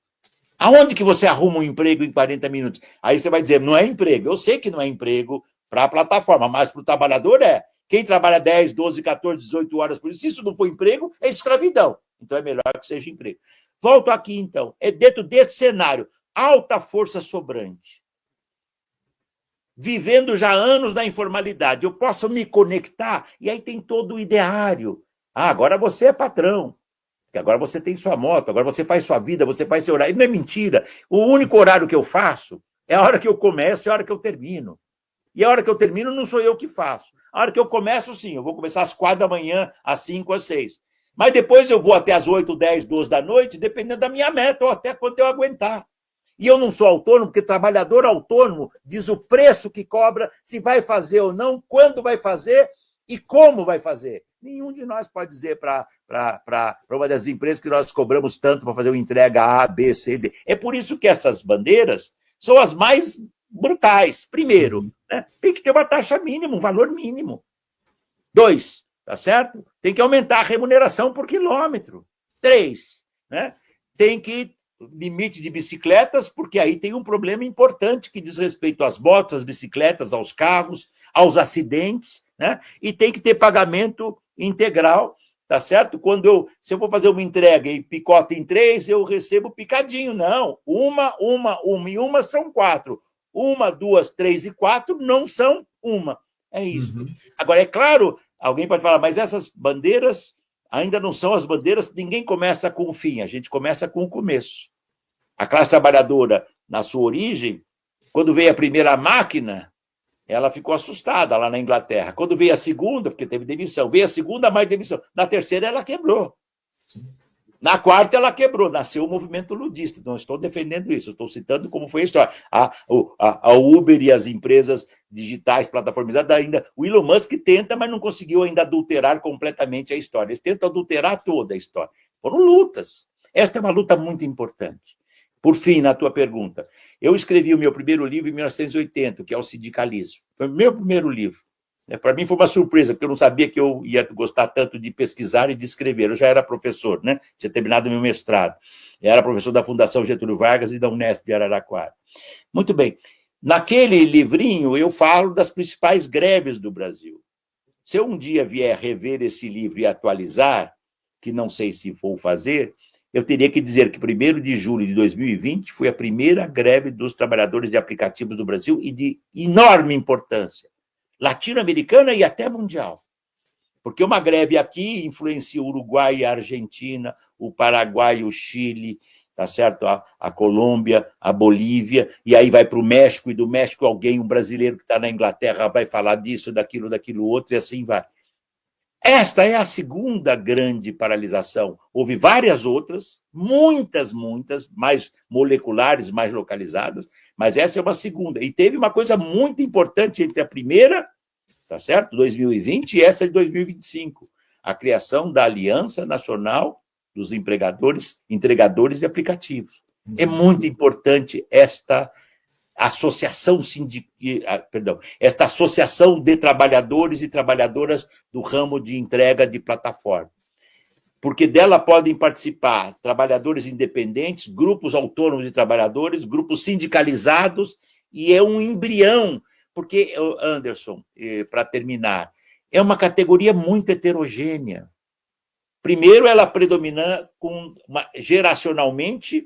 Aonde que você arruma um emprego em 40 minutos? Aí você vai dizer, não é emprego. Eu sei que não é emprego para a plataforma, mas para o trabalhador é. Quem trabalha 10, 12, 14, 18 horas por dia, se isso não for emprego, é escravidão. Então é melhor que seja emprego. Volto aqui, então. É dentro desse cenário, alta força sobrante, vivendo já anos na informalidade, eu posso me conectar, e aí tem todo o ideário. Ah, agora você é patrão. Porque agora você tem sua moto, agora você faz sua vida, você faz seu horário. E não é mentira. O único horário que eu faço é a hora que eu começo e a hora que eu termino. E a hora que eu termino não sou eu que faço. A hora que eu começo, sim, eu vou começar às 4 da manhã, às 5, às 6. Mas depois eu vou até às 8, 10, 12 da noite, dependendo da minha meta, ou até quanto eu aguentar. E eu não sou autônomo, porque trabalhador autônomo diz o preço que cobra, se vai fazer ou não, quando vai fazer e como vai fazer. Nenhum de nós pode dizer para uma das empresas que nós cobramos tanto para fazer uma entrega A, B, C, D. É por isso que essas bandeiras são as mais brutais. Primeiro, né, tem que ter uma taxa mínima, um valor mínimo. 2, tá certo? Tem que aumentar a remuneração por quilômetro. 3, né, tem que limite de bicicletas, porque aí tem um problema importante que diz respeito às motos, às bicicletas, aos carros, aos acidentes, né? E tem que ter pagamento integral, tá certo? Se eu for fazer uma entrega e picota em 3, eu recebo picadinho. Não, uma e uma são 4. 1, 2, 3 e 4 não são uma. É isso. Uhum. Agora, é claro, alguém pode falar, mas essas bandeiras ainda não são as bandeiras, ninguém começa com o fim, a gente começa com o começo. A classe trabalhadora, na sua origem, quando veio a primeira máquina, ela ficou assustada lá na Inglaterra. Quando veio a segunda, porque teve demissão, veio a segunda, mais demissão. Na terceira, ela quebrou. Na quarta, ela quebrou. Nasceu o movimento ludista. Não estou defendendo isso, estou citando como foi a história. A Uber e as empresas digitais plataformizadas ainda. O Elon Musk tenta, mas não conseguiu ainda adulterar completamente a história. Eles tentam adulterar toda a história. Foram lutas. Esta é uma luta muito importante. Por fim, na tua pergunta, eu escrevi o meu primeiro livro em 1980, que é o Sindicalismo. Foi o meu primeiro livro. Para mim foi uma surpresa, porque eu não sabia que eu ia gostar tanto de pesquisar e de escrever. Eu já era professor, né? Tinha terminado o meu mestrado. Eu era professor da Fundação Getúlio Vargas e da Unesp de Araraquara. Muito bem. Naquele livrinho, eu falo das principais greves do Brasil. Se eu um dia vier rever esse livro e atualizar, que não sei se vou fazer, eu teria que dizer que 1º de julho de 2020 foi a primeira greve dos trabalhadores de aplicativos do Brasil e de enorme importância, latino-americana e até mundial. Porque uma greve aqui influencia o Uruguai e a Argentina, o Paraguai e o Chile, tá certo? A Colômbia, a Bolívia, e aí vai para o México, e do México alguém, um brasileiro que está na Inglaterra, vai falar disso, daquilo outro, e assim vai. Esta é a segunda grande paralisação. Houve várias outras, muitas, mais moleculares, mais localizadas, mas essa é uma segunda. E teve uma coisa muito importante entre a primeira, tá certo? 2020 e essa de 2025, a criação da Aliança Nacional dos Entregadores de Aplicativos. É muito importante esta esta associação de trabalhadores e trabalhadoras do ramo de entrega de plataforma. Porque dela podem participar trabalhadores independentes, grupos autônomos de trabalhadores, grupos sindicalizados, e é um embrião, porque, Anderson, para terminar, é uma categoria muito heterogênea. Primeiro, ela predomina geracionalmente,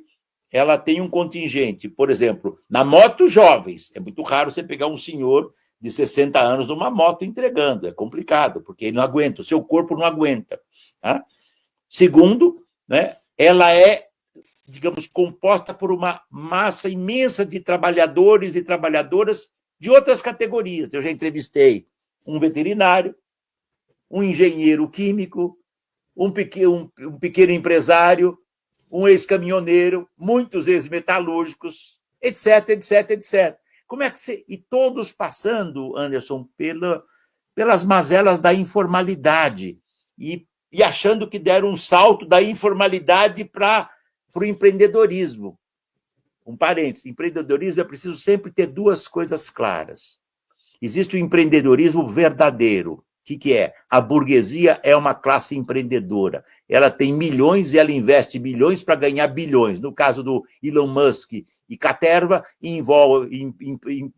ela tem um contingente, por exemplo, na moto, jovens. É muito raro você pegar um senhor de 60 anos numa moto entregando, é complicado, porque ele não aguenta, o seu corpo não aguenta. Tá? Segundo, né, ela é, digamos, composta por uma massa imensa de trabalhadores e trabalhadoras de outras categorias. Eu já entrevistei um veterinário, um engenheiro químico, um pequeno empresário, um ex-caminhoneiro, muitos ex-metalúrgicos, etc, etc, etc. Como é que e todos passando, Anderson, pelas mazelas da informalidade e achando que deram um salto da informalidade para o empreendedorismo. Um parênteses, empreendedorismo é preciso sempre ter duas coisas claras. Existe o empreendedorismo verdadeiro, que é? A burguesia é uma classe empreendedora. Ela tem milhões e ela investe bilhões para ganhar bilhões. No caso do Elon Musk e Caterva,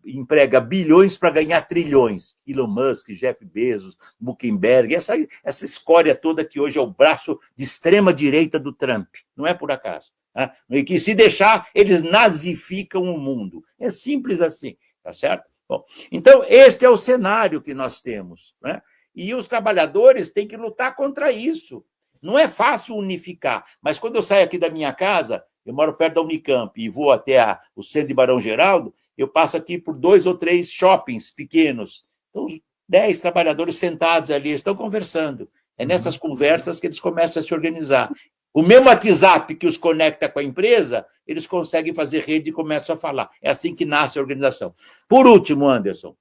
emprega bilhões para ganhar trilhões. Elon Musk, Jeff Bezos, Zuckerberg, essa escória toda que hoje é o braço de extrema-direita do Trump. Não é por acaso. Né? E que, se deixar, eles nazificam o mundo. É simples assim, tá certo? Bom, então, este é o cenário que nós temos, né? E os trabalhadores têm que lutar contra isso. Não é fácil unificar, mas quando eu saio aqui da minha casa, eu moro perto da Unicamp e vou até o centro de Barão Geraldo, eu passo aqui por 2 ou 3 shoppings pequenos. Então, os 10 trabalhadores sentados ali estão conversando. É nessas conversas que eles começam a se organizar. O mesmo WhatsApp que os conecta com a empresa, eles conseguem fazer rede e começam a falar. É assim que nasce a organização. Por último, Anderson,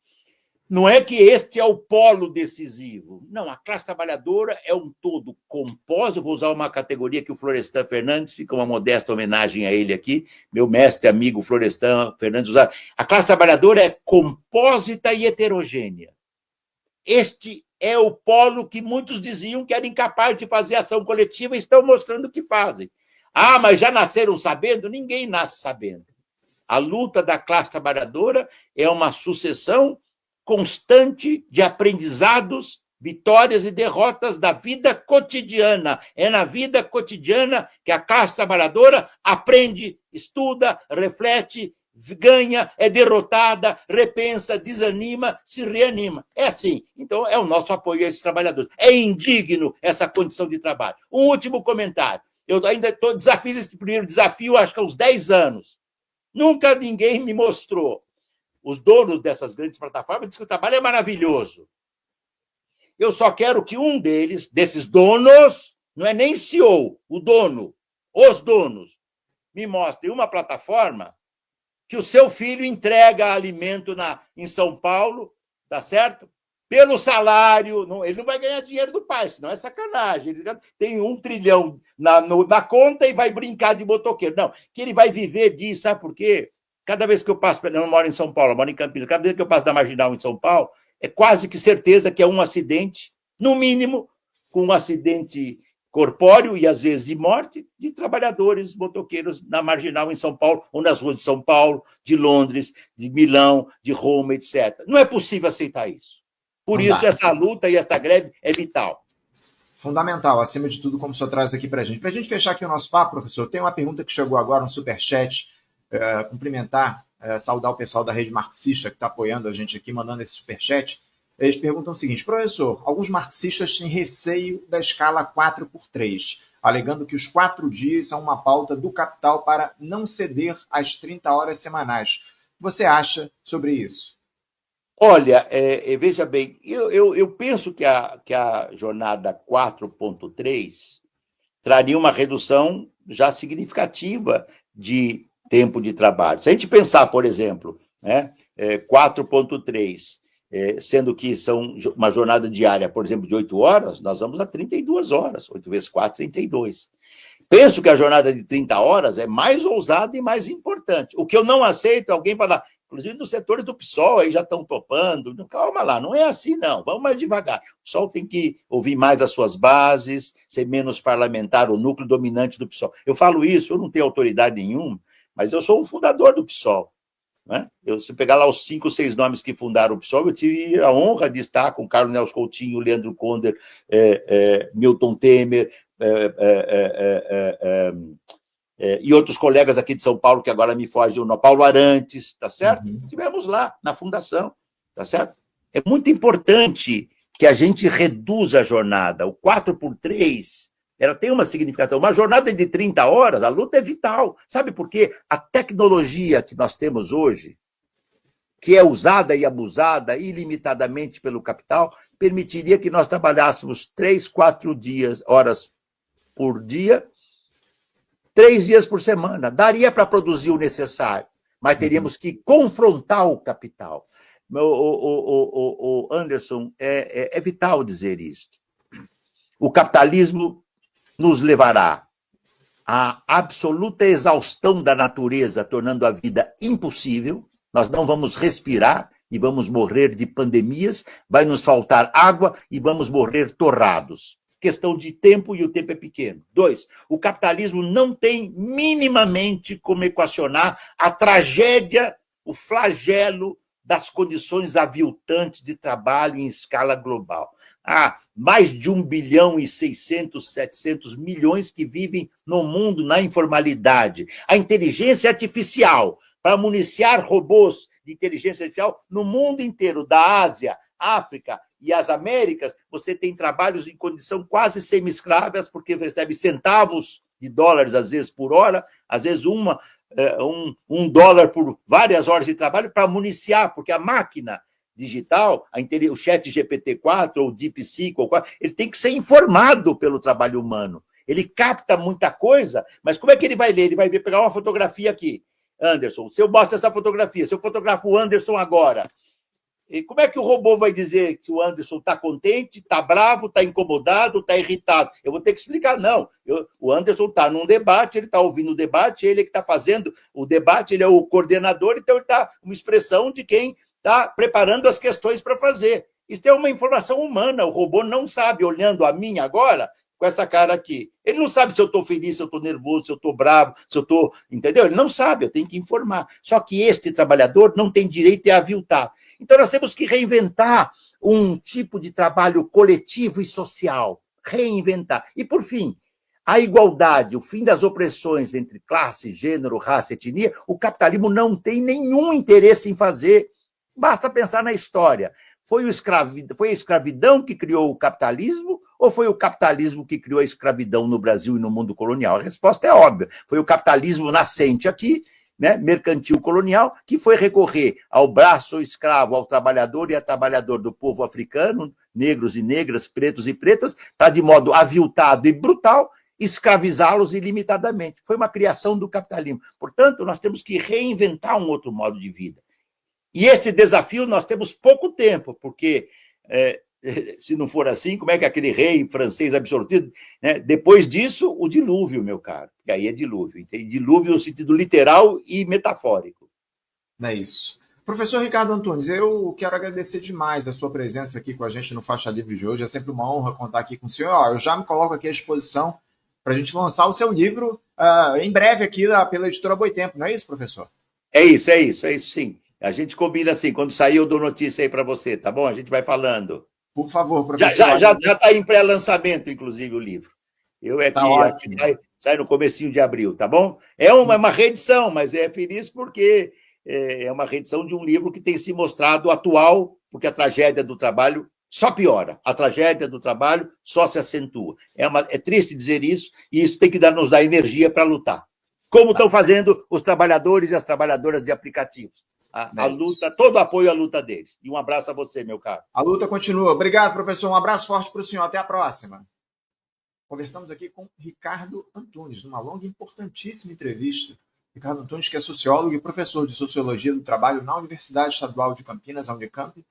não é que este é o polo decisivo. Não, a classe trabalhadora é um todo composto. Vou usar uma categoria que o Florestan Fernandes, fica uma modesta homenagem a ele aqui, meu mestre amigo Florestan Fernandes usava. A classe trabalhadora é compósita e heterogênea. Este é o polo que muitos diziam que era incapaz de fazer ação coletiva e estão mostrando que fazem. Ah, mas já nasceram sabendo? Ninguém nasce sabendo. A luta da classe trabalhadora é uma sucessão constante de aprendizados, vitórias e derrotas da vida cotidiana. É na vida cotidiana que a classe trabalhadora aprende, estuda, reflete, ganha, é derrotada, repensa, desanima, se reanima. É assim. Então, é o nosso apoio a esses trabalhadores. É indigno essa condição de trabalho. Um último comentário. Eu ainda fiz esse primeiro desafio, acho que há uns 10 anos. Nunca ninguém me mostrou. Os donos dessas grandes plataformas dizem que o trabalho é maravilhoso. Eu só quero que um desses donos, não é nem CEO, o dono, os donos, me mostrem uma plataforma que o seu filho entrega alimento em São Paulo, tá certo? Pelo salário, ele não vai ganhar dinheiro do pai, senão é sacanagem. Ele tem 1 trilhão na conta e vai brincar de motoqueiro. Não, que ele vai viver disso, sabe por quê? Cada vez que eu passo, eu não moro em São Paulo, eu moro em Campinas, cada vez que eu passo da Marginal em São Paulo, é quase que certeza que é um acidente, no mínimo, com um acidente corpóreo e, às vezes, de morte, de trabalhadores motoqueiros na Marginal em São Paulo, ou nas ruas de São Paulo, de Londres, de Milão, de Roma, etc. Não é possível aceitar isso. Por isso, essa luta e essa greve é vital. Fundamental, acima de tudo, como o senhor traz aqui para a gente. Para a gente fechar aqui o nosso papo, professor, tem uma pergunta que chegou agora, um superchat, cumprimentar, saudar o pessoal da Rede Marxista que está apoiando a gente aqui, mandando esse superchat. Eles perguntam o seguinte: professor, alguns marxistas têm receio da escala 4x3, alegando que os 4 dias são uma pauta do capital para não ceder às 30 horas semanais. O que você acha sobre isso? Olha, veja bem, eu penso que a jornada 4.3 traria uma redução já significativa de tempo de trabalho. Se a gente pensar, por exemplo, 4.3, sendo que são uma jornada diária, por exemplo, de 8 horas, nós vamos a 32 horas, 8 vezes 4, 32. Penso que a jornada de 30 horas é mais ousada e mais importante. O que eu não aceito é alguém falar, inclusive nos setores do PSOL aí já estão topando, calma lá, não é assim não, vamos mais devagar. O PSOL tem que ouvir mais as suas bases, ser menos parlamentar, o núcleo dominante do PSOL. Eu falo isso, eu não tenho autoridade nenhuma, mas eu sou o fundador do PSOL. Né? Se pegar lá os 5 ou 6 nomes que fundaram o PSOL, eu tive a honra de estar com Carlos Nelson Coutinho, Leandro Conder, Milton Temer, e outros colegas aqui de São Paulo, que agora me foge o nome, Paulo Arantes, tá certo? Estivemos lá na fundação, tá certo? É muito importante que a gente reduza a jornada. O 4x3, ela tem uma significação. Uma jornada de 30 horas, a luta é vital. Sabe por quê? A tecnologia que nós temos hoje, que é usada e abusada ilimitadamente pelo capital, permitiria que nós trabalhássemos 3, 4 horas por dia, 3 dias por semana. Daria para produzir o necessário, mas teríamos que confrontar o capital. O Anderson, é vital dizer isso. O capitalismo nos levará à absoluta exaustão da natureza, tornando a vida impossível. Nós não vamos respirar e vamos morrer de pandemias, vai nos faltar água e vamos morrer torrados. Questão de tempo e o tempo é pequeno. 2, o capitalismo não tem minimamente como equacionar a tragédia, o flagelo das condições aviltantes de trabalho em escala global. Há mais de 1 bilhão e 600, 700 milhões que vivem no mundo na informalidade. A inteligência artificial, para municiar robôs de inteligência artificial no mundo inteiro, da Ásia, África e as Américas, você tem trabalhos em condição quase semi-escravas, porque recebe centavos de dólares, às vezes, por hora, às vezes um dólar por várias horas de trabalho para municiar, porque a máquina digital, o chat GPT-4 ou DeepSeek, ele tem que ser informado pelo trabalho humano. Ele capta muita coisa, mas como é que ele vai ler? Ele vai pegar uma fotografia aqui. Anderson, se eu mostro essa fotografia, se eu fotografo o Anderson agora, e como é que o robô vai dizer que o Anderson está contente, está bravo, está incomodado, está irritado? Eu vou ter que explicar, não. O Anderson está num debate, ele está ouvindo o debate, ele é que está fazendo o debate, ele é o coordenador, então ele está uma expressão de quem está preparando as questões para fazer. Isso é uma informação humana, o robô não sabe, olhando a mim agora, com essa cara aqui. Ele não sabe se eu estou feliz, se eu estou nervoso, se eu estou bravo, se eu estou... Entendeu? Ele não sabe, eu tenho que informar. Só que este trabalhador não tem direito a aviltar. Então, nós temos que reinventar um tipo de trabalho coletivo e social. Reinventar. E, por fim, a igualdade, o fim das opressões entre classe, gênero, raça, etnia, o capitalismo não tem nenhum interesse em fazer. Basta pensar na história. Foi a escravidão que criou o capitalismo ou foi o capitalismo que criou a escravidão no Brasil e no mundo colonial? A resposta é óbvia. Foi o capitalismo nascente aqui, né, mercantil colonial, que foi recorrer ao braço escravo, ao trabalhador e a trabalhador do povo africano, negros e negras, pretos e pretas, para, de modo aviltado e brutal, escravizá-los ilimitadamente. Foi uma criação do capitalismo. Portanto, nós temos que reinventar um outro modo de vida. E esse desafio nós temos pouco tempo, porque se não for assim, como é que aquele rei francês absolutista... Né? Depois disso, o dilúvio, meu caro. E aí é dilúvio. Tem dilúvio no sentido literal e metafórico. É isso. Professor Ricardo Antunes, eu quero agradecer demais a sua presença aqui com a gente no Faixa Livre de hoje. É sempre uma honra contar aqui com o senhor. Eu já me coloco aqui à disposição para a gente lançar o seu livro em breve aqui pela editora Boitempo. Não é isso, professor? É isso sim. A gente combina assim. Quando sair, eu dou notícia aí para você, tá bom? A gente vai falando. Por favor, professor. Já está em pré-lançamento, inclusive, o livro. Sai no comecinho de abril, tá bom? É uma reedição, mas é feliz porque é uma reedição de um livro que tem se mostrado atual, porque a tragédia do trabalho só piora. A tragédia do trabalho só se acentua. É triste dizer isso, e isso tem que nos dar energia para lutar. Como estão fazendo os trabalhadores e as trabalhadoras de aplicativos. A luta, todo o apoio à luta deles. E um abraço a você, meu caro. A luta continua. Obrigado, professor. Um abraço forte para o senhor. Até a próxima. Conversamos aqui com Ricardo Antunes, numa longa e importantíssima entrevista. Ricardo Antunes, que é sociólogo e professor de Sociologia do Trabalho na Universidade Estadual de Campinas, a Unicamp,